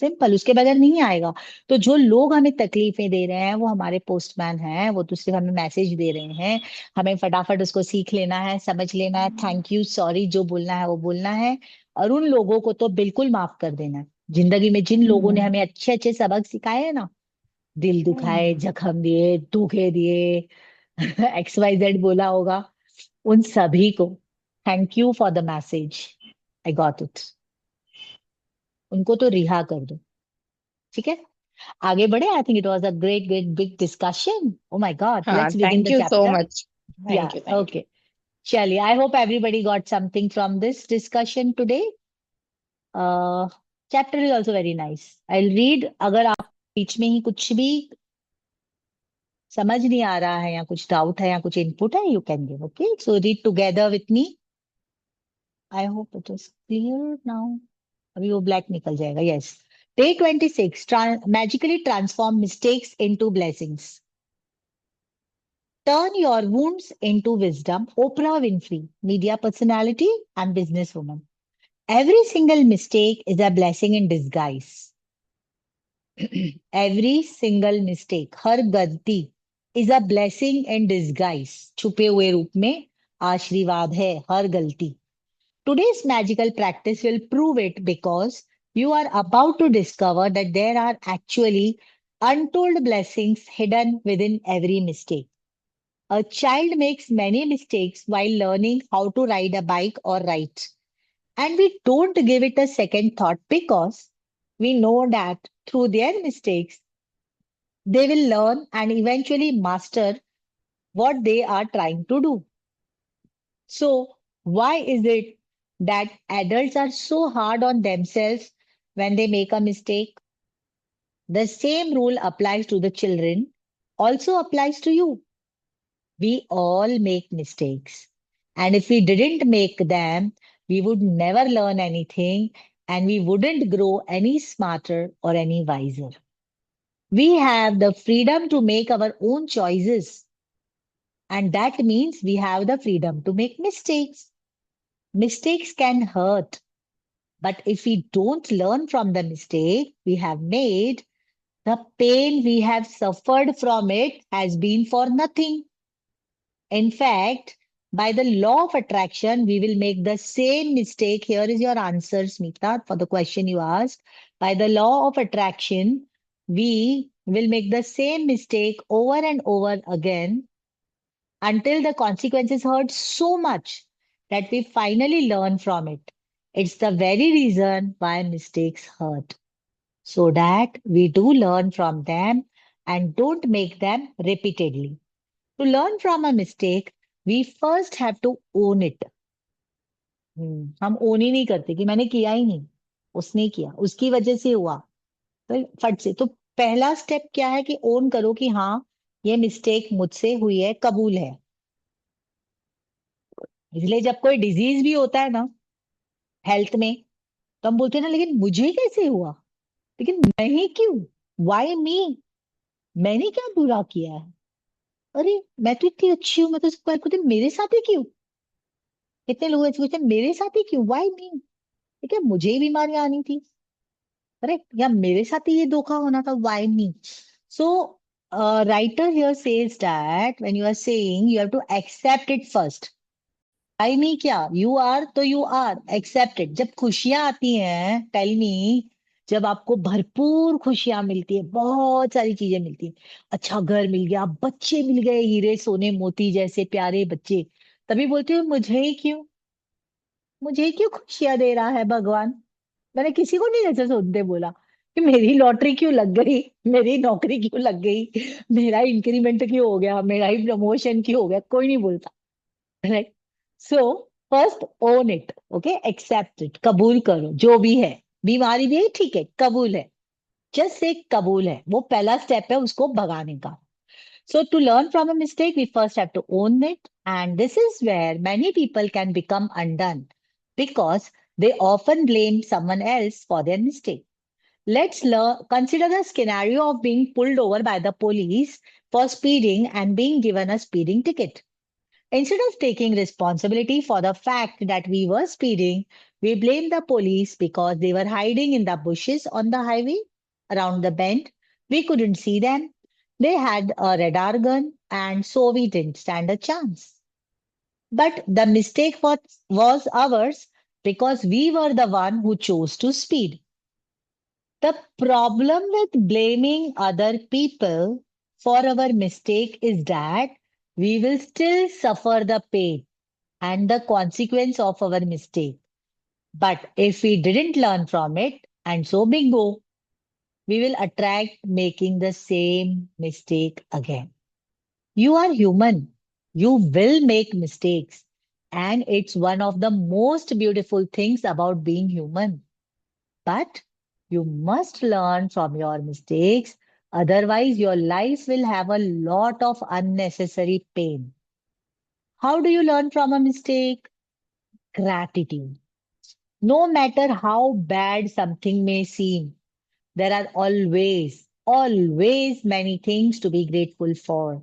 सिंपल, उसके बगैर नहीं आएगा। तो जो लोग हमें तकलीफें दे रहे हैं वो हमारे पोस्टमैन हैं, वो तो सिर्फ हमें मैसेज दे रहे हैं। हमें फटाफट उसको सीख लेना है, समझ लेना है, थैंक यू सॉरी जो बोलना है वो बोलना है। और उन लोगों को तो बिल्कुल माफ कर देना है। जिंदगी में जिन लोगों ने हमें अच्छे अच्छे सबक सिखाए हैं ना, दिल दुखाए, जख्म दिए, धोखे दिए, XYZ बोला होगा, उन सभी को thank you for the message, I got it. उनको तो रिहा कर दो, ठीक है। आगे बढ़े। I think it was a great great big discussion. Oh my God, हाँ, let's begin thank the you so chapter. Much. Yeah, thank you, thank you. Okay, चलिए, I hope everybody got something from this discussion today. Chapter is also very nice, I read. अगर आप बीच में ही कुछ भी समझ नहीं आ रहा है, या कुछ डाउट है, या कुछ इनपुट है, you can give, okay. So read together with me. I hope it is clear now. अभी वो ब्लैक निकल जाएगा, yes. Day 26, magically transform mistakes into blessings. Turn your wounds into wisdom. Oprah Winfrey, media personality and businesswoman. Every single mistake is a blessing in disguise. Every single mistake, हर गलती is a blessing in disguise. छुपे हुए रूप में आशीर्वाद है हर गलती। Today's magical practice will prove it, because you are about to discover that there are actually untold blessings hidden within every mistake. A child makes many mistakes while learning how to ride a bike or write. And we don't give it a second thought, because we know that through their mistakes, they will learn and eventually master what they are trying to do. So, why is it that adults are so hard on themselves when they make a mistake? The same rule applies to the children, also applies to you. We all make mistakes. And if we didn't make them, we would never learn anything, and we wouldn't grow any smarter or any wiser. We have the freedom to make our own choices. And that means we have the freedom to make mistakes. Mistakes can hurt, but if we don't learn from the mistake we have made, the pain we have suffered from it has been for nothing. In fact, by the law of attraction, we will make the same mistake. Here is your answer, Smita, for the question you asked. By the law of attraction, we will make the same mistake over and over again. until the consequences hurt so much that we finally learn from it. It's the very reason why mistakes hurt, so that we do learn from them and don't make them repeatedly. To learn from a mistake, we first have to own it. हम ओन ही नहीं करते कि मैंने किया ही नहीं, उसने किया, उसकी वजह से हुआ, तो फट से। तो पहला स्टेप क्या है कि ओन करो कि हाँ, ये मिस्टेक मुझसे हुई है, कबूल है। इसलिए जब कोई डिजीज भी होता है ना हेल्थ में, तो हम बोलते हैं ना, लेकिन मुझे कैसे हुआ, लेकिन नहीं क्यों, वाई मी, मैंने क्या बुरा किया है, अरे मैं तो इतनी अच्छी हूँ, मैं तो सबको हेल्प करती हूँ, मेरे साथ ही क्यों। कितने लोग ऐसे पूछते हैं, मेरे साथ ही क्यों, वाई मी, ठीक है, मुझे ही बीमारियां आनी थी, करेक्ट, या मेरे साथ ही ये धोखा होना था, why me. So writer here says that when you are saying, you have to accept it first. आई मी क्या, यू आर तो यू आर, एक्सेप्टेड। जब खुशियां आती हैं, टेल मी, जब आपको भरपूर खुशियां मिलती है, बहुत सारी चीजें मिलती हैं, अच्छा घर मिल गया, बच्चे मिल गए, हीरे सोने मोती जैसे प्यारे बच्चे, तभी बोलते हो मुझे ही क्यों खुशियां दे रहा है भगवान। मैंने किसी को नहीं ऐसे सुनते बोला कि मेरी लॉटरी क्यों लग गई, मेरी नौकरी क्यों लग गई, मेरा इंक्रीमेंट क्यों हो गया, मेरा ही प्रमोशन क्यों हो गया, कोई नहीं बोलता। Right. So first own it, okay, accept it, कबूल करो जो भी है, बीमारी भी है, ठीक है, कबूल है, जस्ट से कबूल है, वो पहला स्टेप है उसको भगाने का। So to learn from a mistake, we first have to own it. And this is where many people can become undone because they often blame someone else for their mistake. Consider the scenario of being pulled over by the police for speeding and being given a speeding ticket. Instead of taking responsibility for the fact that we were speeding, we blame the police because they were hiding in the bushes on the highway around the bend. We couldn't see them. They had a radar gun, and so we didn't stand a chance. But the mistake was ours because we were the one who chose to speed. The problem with blaming other people for our mistake is that we will still suffer the pain and the consequence of our mistake. But if we didn't learn from it, and so bingo, we will attract making the same mistake again. You are human. You will make mistakes. And it's one of the most beautiful things about being human. But you must learn from your mistakes. Otherwise, your life will have a lot of unnecessary pain. How do you learn from a mistake? Gratitude. No matter how bad something may seem, there are always many things to be grateful for.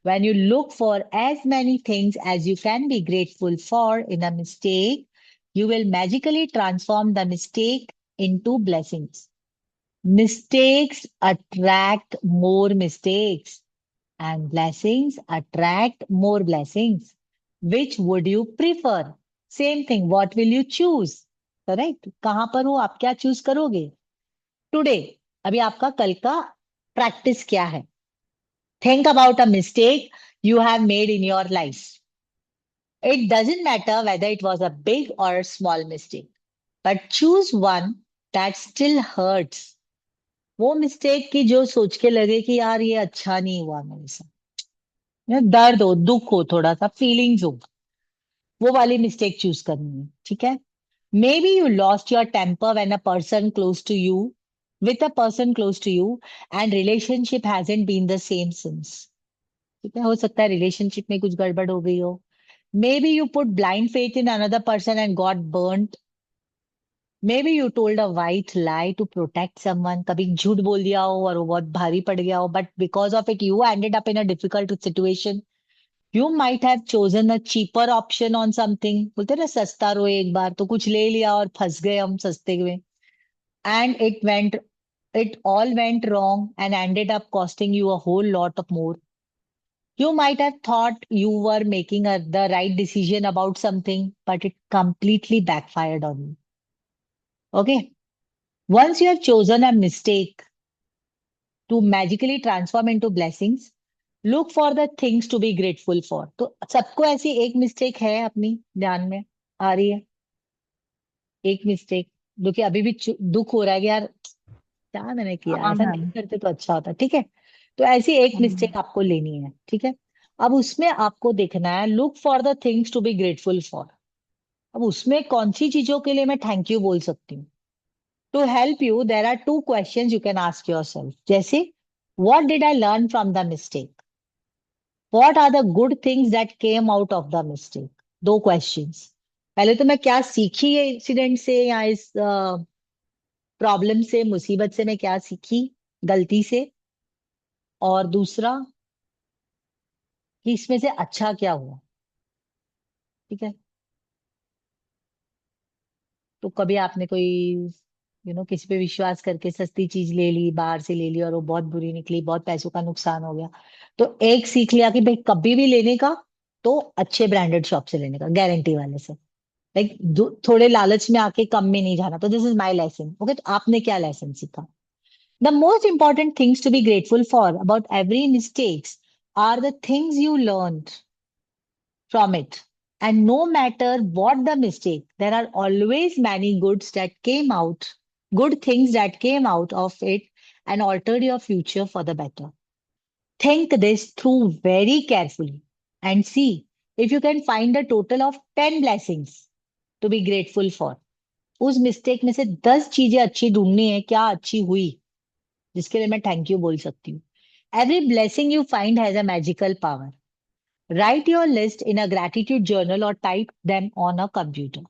When you look for as many things as you can be grateful for in a mistake, you will magically transform the mistake into blessings. Mistakes attract more mistakes, and blessings attract more blessings. Which would you prefer? Same thing. What will you choose? Correct? कहां पर हो आप, क्या चूज करोगे? टुडे, अभी आपका कल का प्रैक्टिस क्या है? Think about a mistake you have made in your life. It doesn't matter whether it was a big or a small mistake, but choose one that still hurts. वो मिस्टेक की जो सोच के लगे कि यार ये अच्छा नहीं हुआ मेरे साथ, दर्द हो, दुख हो, थोड़ा सा फीलिंग्स हो, वो वाली मिस्टेक चूज करनी है, ठीक है? Maybe you lost your temper when a person close to you, with a person close to you, and relationship hasn't been the same since. ठीक है, हो सकता है रिलेशनशिप में कुछ गड़बड़ हो गई हो। May be you put blind faith in another person and got burned. Maybe you told a white lie to protect someone. कभी झूठ बोल दिया हो और वो बहुत भारी पड़ गया हो, but because of it you ended up in a difficult situation. You might have chosen a cheaper option on something. बोलते हैं ना, सस्ता रो एक बार, तो कुछ ले लिया और फंस गए हम सस्ते में. And it all went wrong and ended up costing you a whole lot of more. You might have thought you were making the right decision about something, but it completely backfired on you. Okay. Once you have chosen a mistake to magically transform into blessings, look for the things to be grateful for. तो सबको ऐसी एक मिस्टेक है अपनी ध्यान में आ रही है, एक मिस्टेक जो कि अभी भी दुख हो रहा है कि यार क्या मैंने किया, हाँ ऐसा नहीं मैम। करते तो अच्छा होता। ठीक है, तो ऐसी एक मिस्टेक आपको लेनी है। ठीक है, अब उसमें आपको देखना है look for the things to be grateful for. अब उसमें कौन सी चीजों के लिए मैं थैंक यू बोल सकती हूँ। To help you there are two question you can ask yourself, जैसे what did I learn from the mistake, what are the good things that came out of the mistake. दो क्वेश्चंस, पहले तो मैं क्या सीखी है इंसिडेंट से या इस प्रॉब्लम से, मुसीबत से मैं क्या सीखी, गलती से, और दूसरा कि इसमें से अच्छा क्या हुआ। ठीक है, तो कभी आपने कोई किसी पे विश्वास करके सस्ती चीज ले ली, बाहर से ले ली, और वो बहुत बुरी निकली, बहुत पैसों का नुकसान हो गया। तो एक सीख लिया कि भाई कभी भी लेने का तो अच्छे ब्रांडेड शॉप से लेने का, गारंटी वाले से। लाइक थोड़े लालच में आके कम में नहीं जाना। तो this is my lesson. Okay, तो आपने क्या लेसन सीखा? The most important things to be grateful for about every mistakes are the things you learn from it. And no matter what the mistake, there are always many good things that came out of it and altered your future for the better. Think this through very carefully and see if you can find a total of 10 blessings to be grateful for. उस मिस्टेक में से 10 चीजें अच्छी ढूंढनी है, क्या अच्छी हुई जिसके लिए मैं थैंक यू बोल सकती हूँ। Every blessing you find has a magical power. Write your list in a gratitude journal और type them on a computer.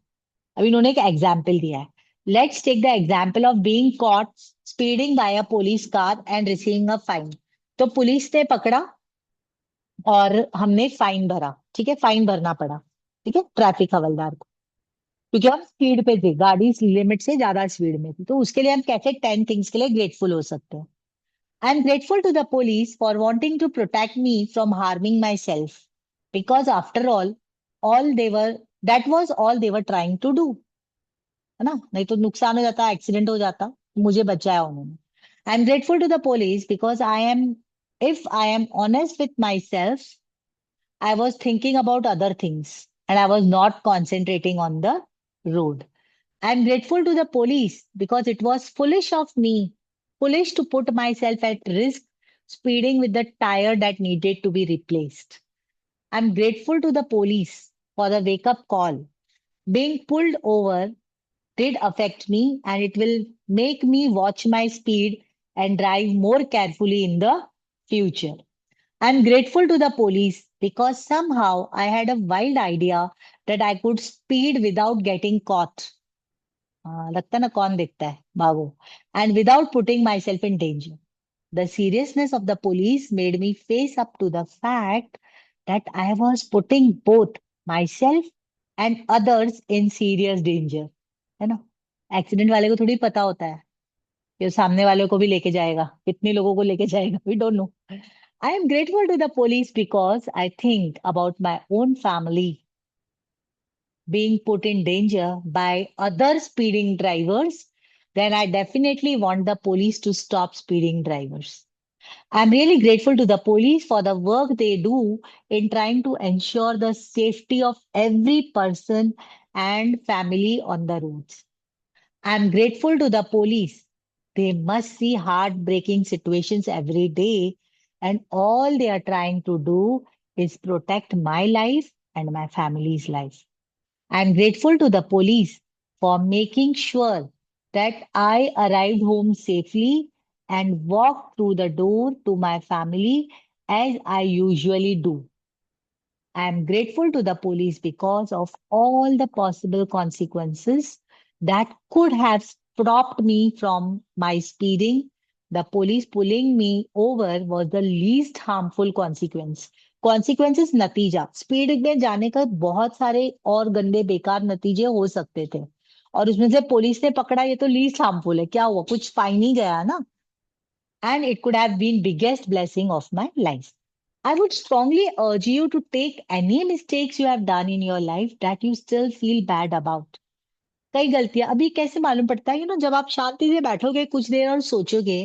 अब इन्होंने एक एग्जाम्पल दिया है। Let's take the example of being caught speeding by a police car and receiving a fine. तो पुलिस ने पकड़ा और हमने फाइन भरा। ठीक है, फाइन भरना पड़ा। ठीक है, ट्रैफिक हवलदार को, क्योंकि हम स्पीड पे थे, गाड़ी लिमिट से ज्यादा स्पीड में थी। तो उसके लिए हम कैसे 10 थिंग्स के लिए ग्रेटफुल हो सकते हैं। I am grateful to the police for wanting to protect me from harming myself, because after all they were that was all they were trying to do. है ना, नहीं तो नुकसान हो जाता, एक्सीडेंट हो जाता, मुझे बचाया उन्होंने। I am grateful to the police because I am if I am honest with myself, I was thinking about other things and I was not concentrating on the road. I'm grateful to the police because it was foolish of me, foolish to put myself at risk speeding with the tire that needed to be replaced. I'm grateful to the police for the wake up call. Being pulled over did affect me and it will make me watch my speed and drive more carefully in the future. I'm grateful to the police because somehow I had a wild idea that I could speed without getting caught. लगता ना कौन देखता है, भागो. And without putting myself in danger. The seriousness of the police made me face up to the fact that I was putting both myself and others in serious danger. है ना, एक्सीडेंट वाले को थोड़ी पता होता है कि वो सामने वाले को भी लेके जाएगा, कितने लोगों को लेके जाएगा, we don't know. I am grateful to the police because I think about my own family being put in danger by other speeding drivers. Then I definitely want the police to stop speeding drivers. I'm really grateful to the police for the work they do in trying to ensure the safety of every person and family on the roads. I'm grateful to the police. They must see heartbreaking situations every day, and all they are trying to do is protect my life and my family's life. I'm grateful to the police for making sure that I arrived home safely and walked through the door to my family as I usually do. I am grateful to the police because of all the possible consequences that could have stopped me from my speeding. The police pulling me over was the least harmful consequence. Consequences नतीजा, स्पीड में जाने का बहुत सारे और गंदे बेकार नतीजे हो सकते थे, और उसमें से पुलिस ने पकड़ा, ये तो लीस्ट हार्मफुल है। क्या हुआ, कुछ फाइन ही गया ना, and it could have been biggest blessing of my life. I would strongly urge you to take any mistakes you have done in your life that you still feel bad about. कई गलतियां अभी कैसे मालूम पड़ता है, जब आप शांति से बैठोगे कुछ देर और सोचोगे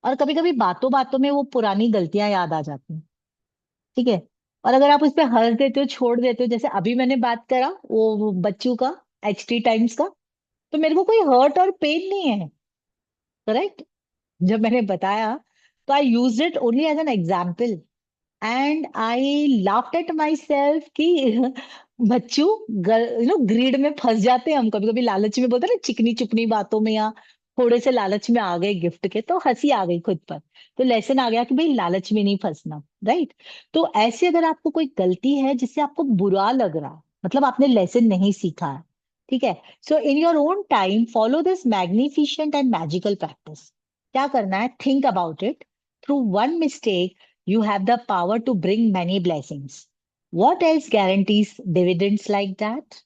और कभी कभी बातों बातों में वो पुरानी गलतियां याद आ जाती हैं। ठीक है। और अगर आप उस पर हंस देते हो, छोड़ देते हो, जैसे अभी मैंने बात करा वो बच्चों का, HT टाइम्स का, तो मेरे को कोई हर्ट और पेन नहीं है। करेक्ट। जब मैंने बताया तो I use it only as an example, and I laughed at myself कि बच्चों, ग्रीड में फंस जाते हैं हम कभी कभी, लालच में, बोलते हैं ना, चिकनी चुपनी बातों में, या थोड़े से लालच में आ गए गिफ्ट के, तो हंसी आ गई खुद पर। तो लेसन आ गया कि भाई लालच में नहीं फंसना। राइट। तो ऐसे अगर आपको कोई गलती है जिससे आपको बुरा लग रहा है, मतलब आपने लेसन नहीं सीखा है, ठीक है, so in your own time follow this magnificent and magical practice. क्या करना है? Think about it. Through one mistake you have the power to bring many blessings. What else guarantees dividends like that?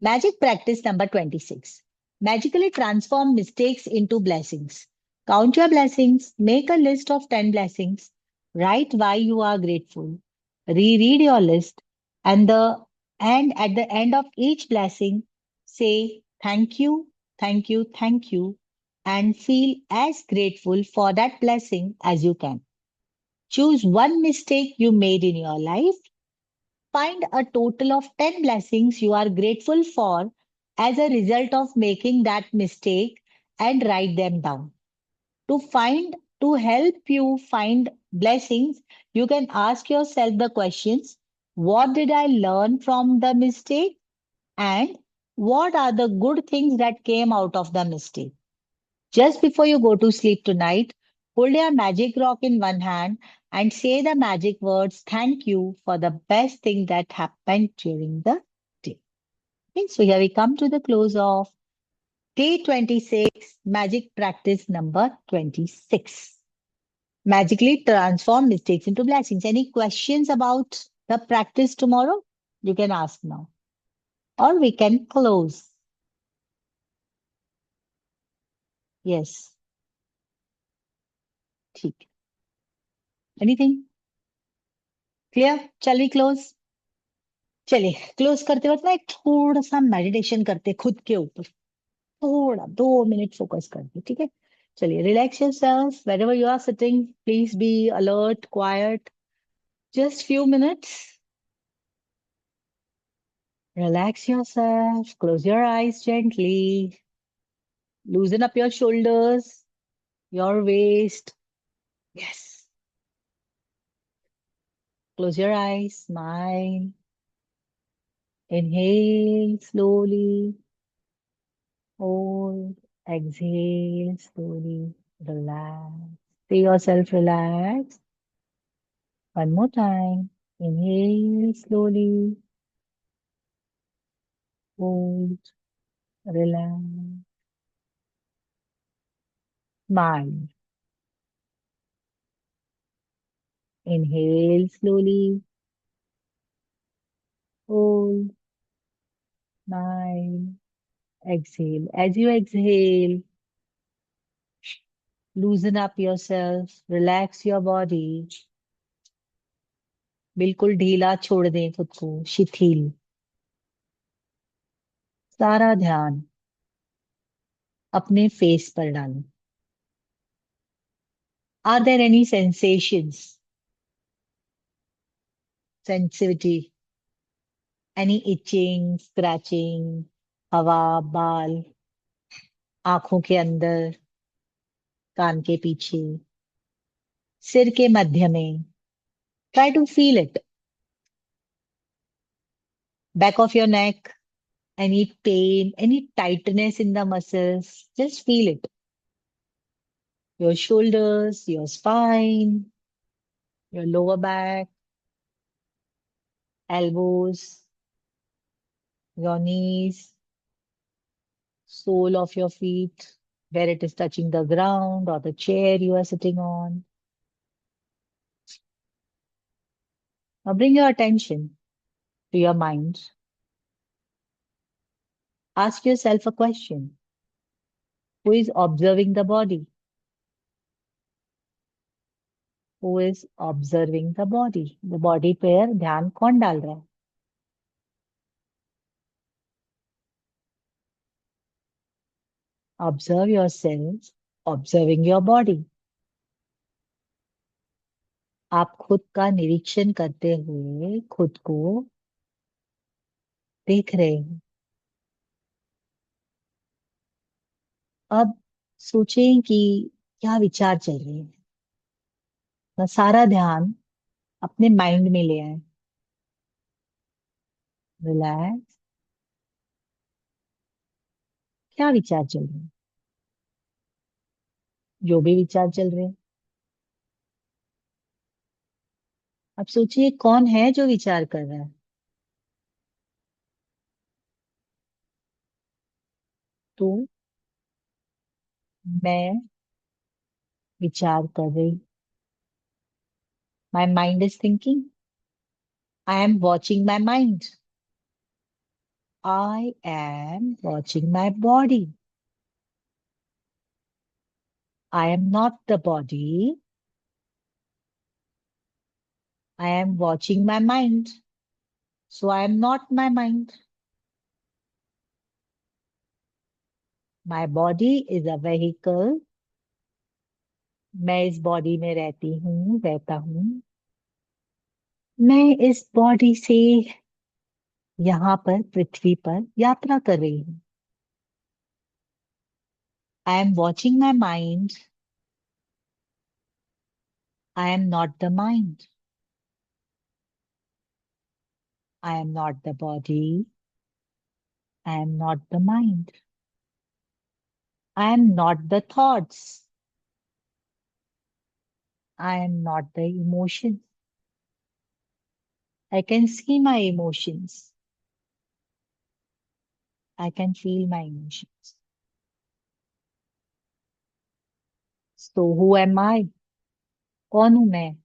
Magic practice number 26. Magically transform mistakes into blessings. Count your blessings, make a list of 10 blessings, write why you are grateful, reread your list, and at the end of each blessing, say thank you, thank you, thank you, and feel as grateful for that blessing as you can. Choose one mistake you made in your life. Find a total of 10 blessings you are grateful for as a result of making that mistake and write them down. To help you find blessings, you can ask yourself the questions: what did I learn from the mistake? And what are the good things that came out of the mistake? Just before you go to sleep tonight, hold your magic rock in one hand and say the magic words, thank you, for the best thing that happened during the day. Okay, so here we come to the close of day 26, magic practice number 26. Magically transform mistakes into blessings. Any questions about the practice tomorrow? You can ask now, or we can close. Yes. ठीक. Anything? Clear? Shall we close? चलिए, क्लोज करते वक्त ना एक थोड़ा सा मेडिटेशन करते हैं खुद के ऊपर, थोड़ा 2 मिनट फोकस करते, ठीक है? चलिए, relax yourself wherever you are sitting. Please be alert, quiet. Just few minutes. Relax yourself. Close your eyes gently. Loosen up your shoulders, your waist. Yes. Close your eyes. Smile. Inhale slowly. Hold. Exhale slowly. Relax. See yourself relax. One more time. Inhale slowly. Hold. Relax. Smile. Inhale slowly. Hold. Smile. Exhale. As you exhale, loosen up yourself. Relax your body. बिल्कुल ढीला छोड़ दें खुद को, शिथिल. सारा ध्यान अपने फेस पर डालें. Are there any sensations, sensitivity, any itching, scratching, हवा, बाल, आंखों के अंदर, कान के पीछे, सिर के मध्य में? Try to feel it. Back of your neck, any pain, any tightness in the muscles, just feel it. Your shoulders, your spine, your lower back, elbows, your knees, sole of your feet, where it is touching the ground or the chair you are sitting on. Now bring your attention to your mind. Ask yourself a question. Who is observing the body? Who is observing the body? The body पर ध्यान कौन डाल रहा है? Observe yourself, observing your body. आप खुद का निरीक्षण करते हुए खुद को देख रहे हो। अब सोचें कि क्या विचार चल रहे हैं। तो सारा ध्यान अपने माइंड में ले आए। रिलैक्स। क्या विचार चल रहे हैं? जो भी विचार चल रहे हैं। अब सोचिए कौन है जो विचार कर रहा है। तो मैं विचार कर रही। My mind is thinking. I am watching my mind. I am watching my body. I am not the body. I am watching my mind. So I am not my mind. My body is a vehicle. मैं इस बॉडी में रहता हूँ। मैं इस बॉडी से यहाँ पर पृथ्वी पर यात्रा कर रही हूँ। I am watching my mind. I am not the mind. I am not the body. I am not the mind. I am not the thoughts. I am not the emotions. I can see my emotions. I can feel my emotions. So who am I? कौन हूं मैं?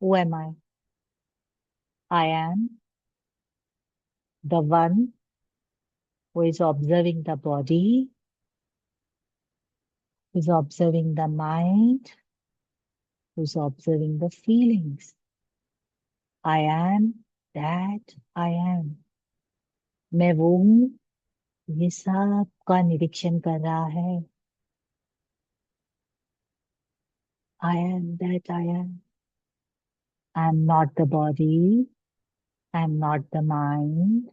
Who am I? I am the one who is observing the body, who is observing the mind, who is observing the feelings. I am that I am. मैं वो हूँ, ये सब का निरीक्षण कर रहा है। I am that I am. I am not the body. I am not the mind.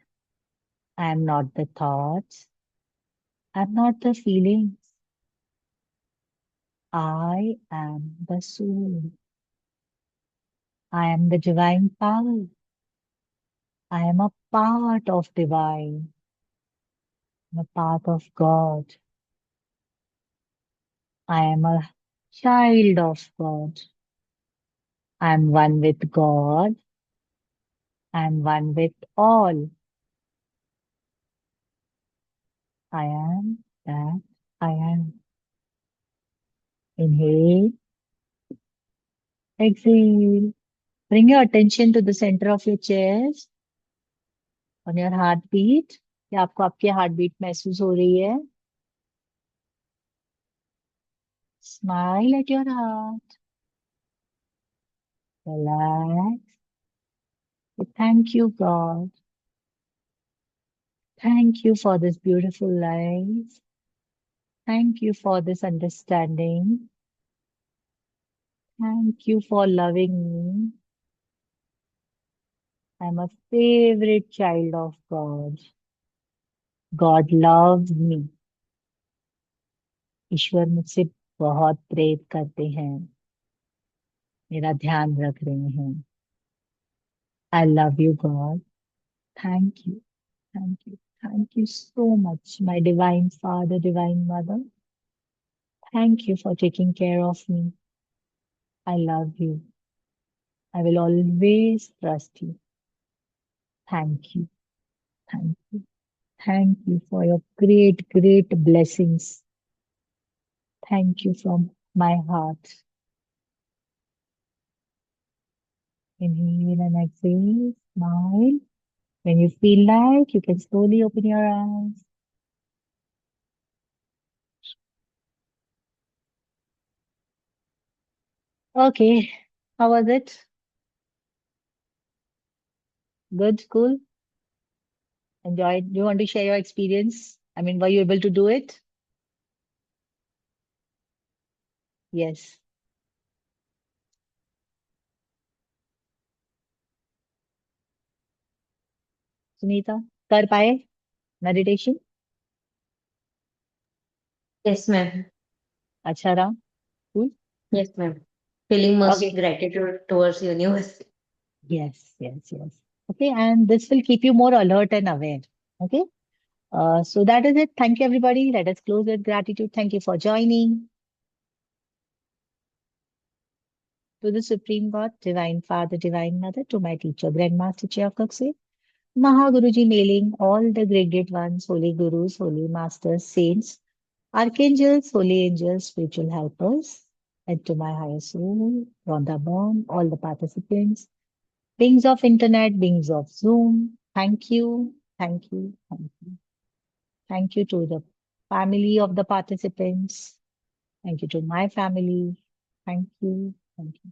I am not the thoughts. I am not the feelings. I am the soul. I am the divine power. I am a part of divine. I'm a part of God. I am a child of God. I am one with God. I am one with all. I am that I am. Inhale, exhale. Bring your attention to the center of your chest, on your heartbeat. क्या आपको आपकी हार्टबीट महसूस हो रही है? Smile at your heart. Relax. Thank you, God. Thank you for this beautiful life. Thank you for this understanding. Thank you for loving me. I'm a favorite child of God. God loves me. ईश्वर मुझसे बहुत प्रेम करते हैं, मेरा ध्यान रख रहे हैं। I love you, God. Thank you. Thank you. Thank you so much, my divine Father, divine Mother. Thank you for taking care of me. I love you. I will always trust you. Thank you. Thank you. Thank you for your great, great blessings. Thank you from my heart. Inhale and exhale. Smile. When you feel like, you can slowly open your eyes. Okay. How was it? Good? Cool? Enjoyed? Do you want to share your experience? I mean, were you able to do it? Yes. Sunita कर पाए मेडिटेशन? Yes, ma'am. अच्छा रहा? Cool. Yes, ma'am. Feeling much Okay. gratitude towards universe. Yes, yes, yes. Okay, and this will keep you more alert and aware. Okay. So that is it. Thank you, everybody. Let us close with gratitude. Thank you for joining. To the Supreme God, Divine Father, Divine Mother, to my teacher, Grandmaster Chiakuksui, Mahaguruji, mailing all the great ones, holy gurus, holy masters, saints, archangels, holy angels, spiritual helpers, and to my higher soul, Rhonda Byrne, all the participants, beings of internet, beings of Zoom. Thank you, thank you, thank you. Thank you to the family of the participants. Thank you to my family. Thank you. Thank you.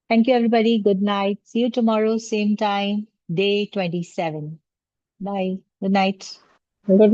Thank you, everybody. Good night. See you tomorrow, same time, day 27. Bye. Good night. Good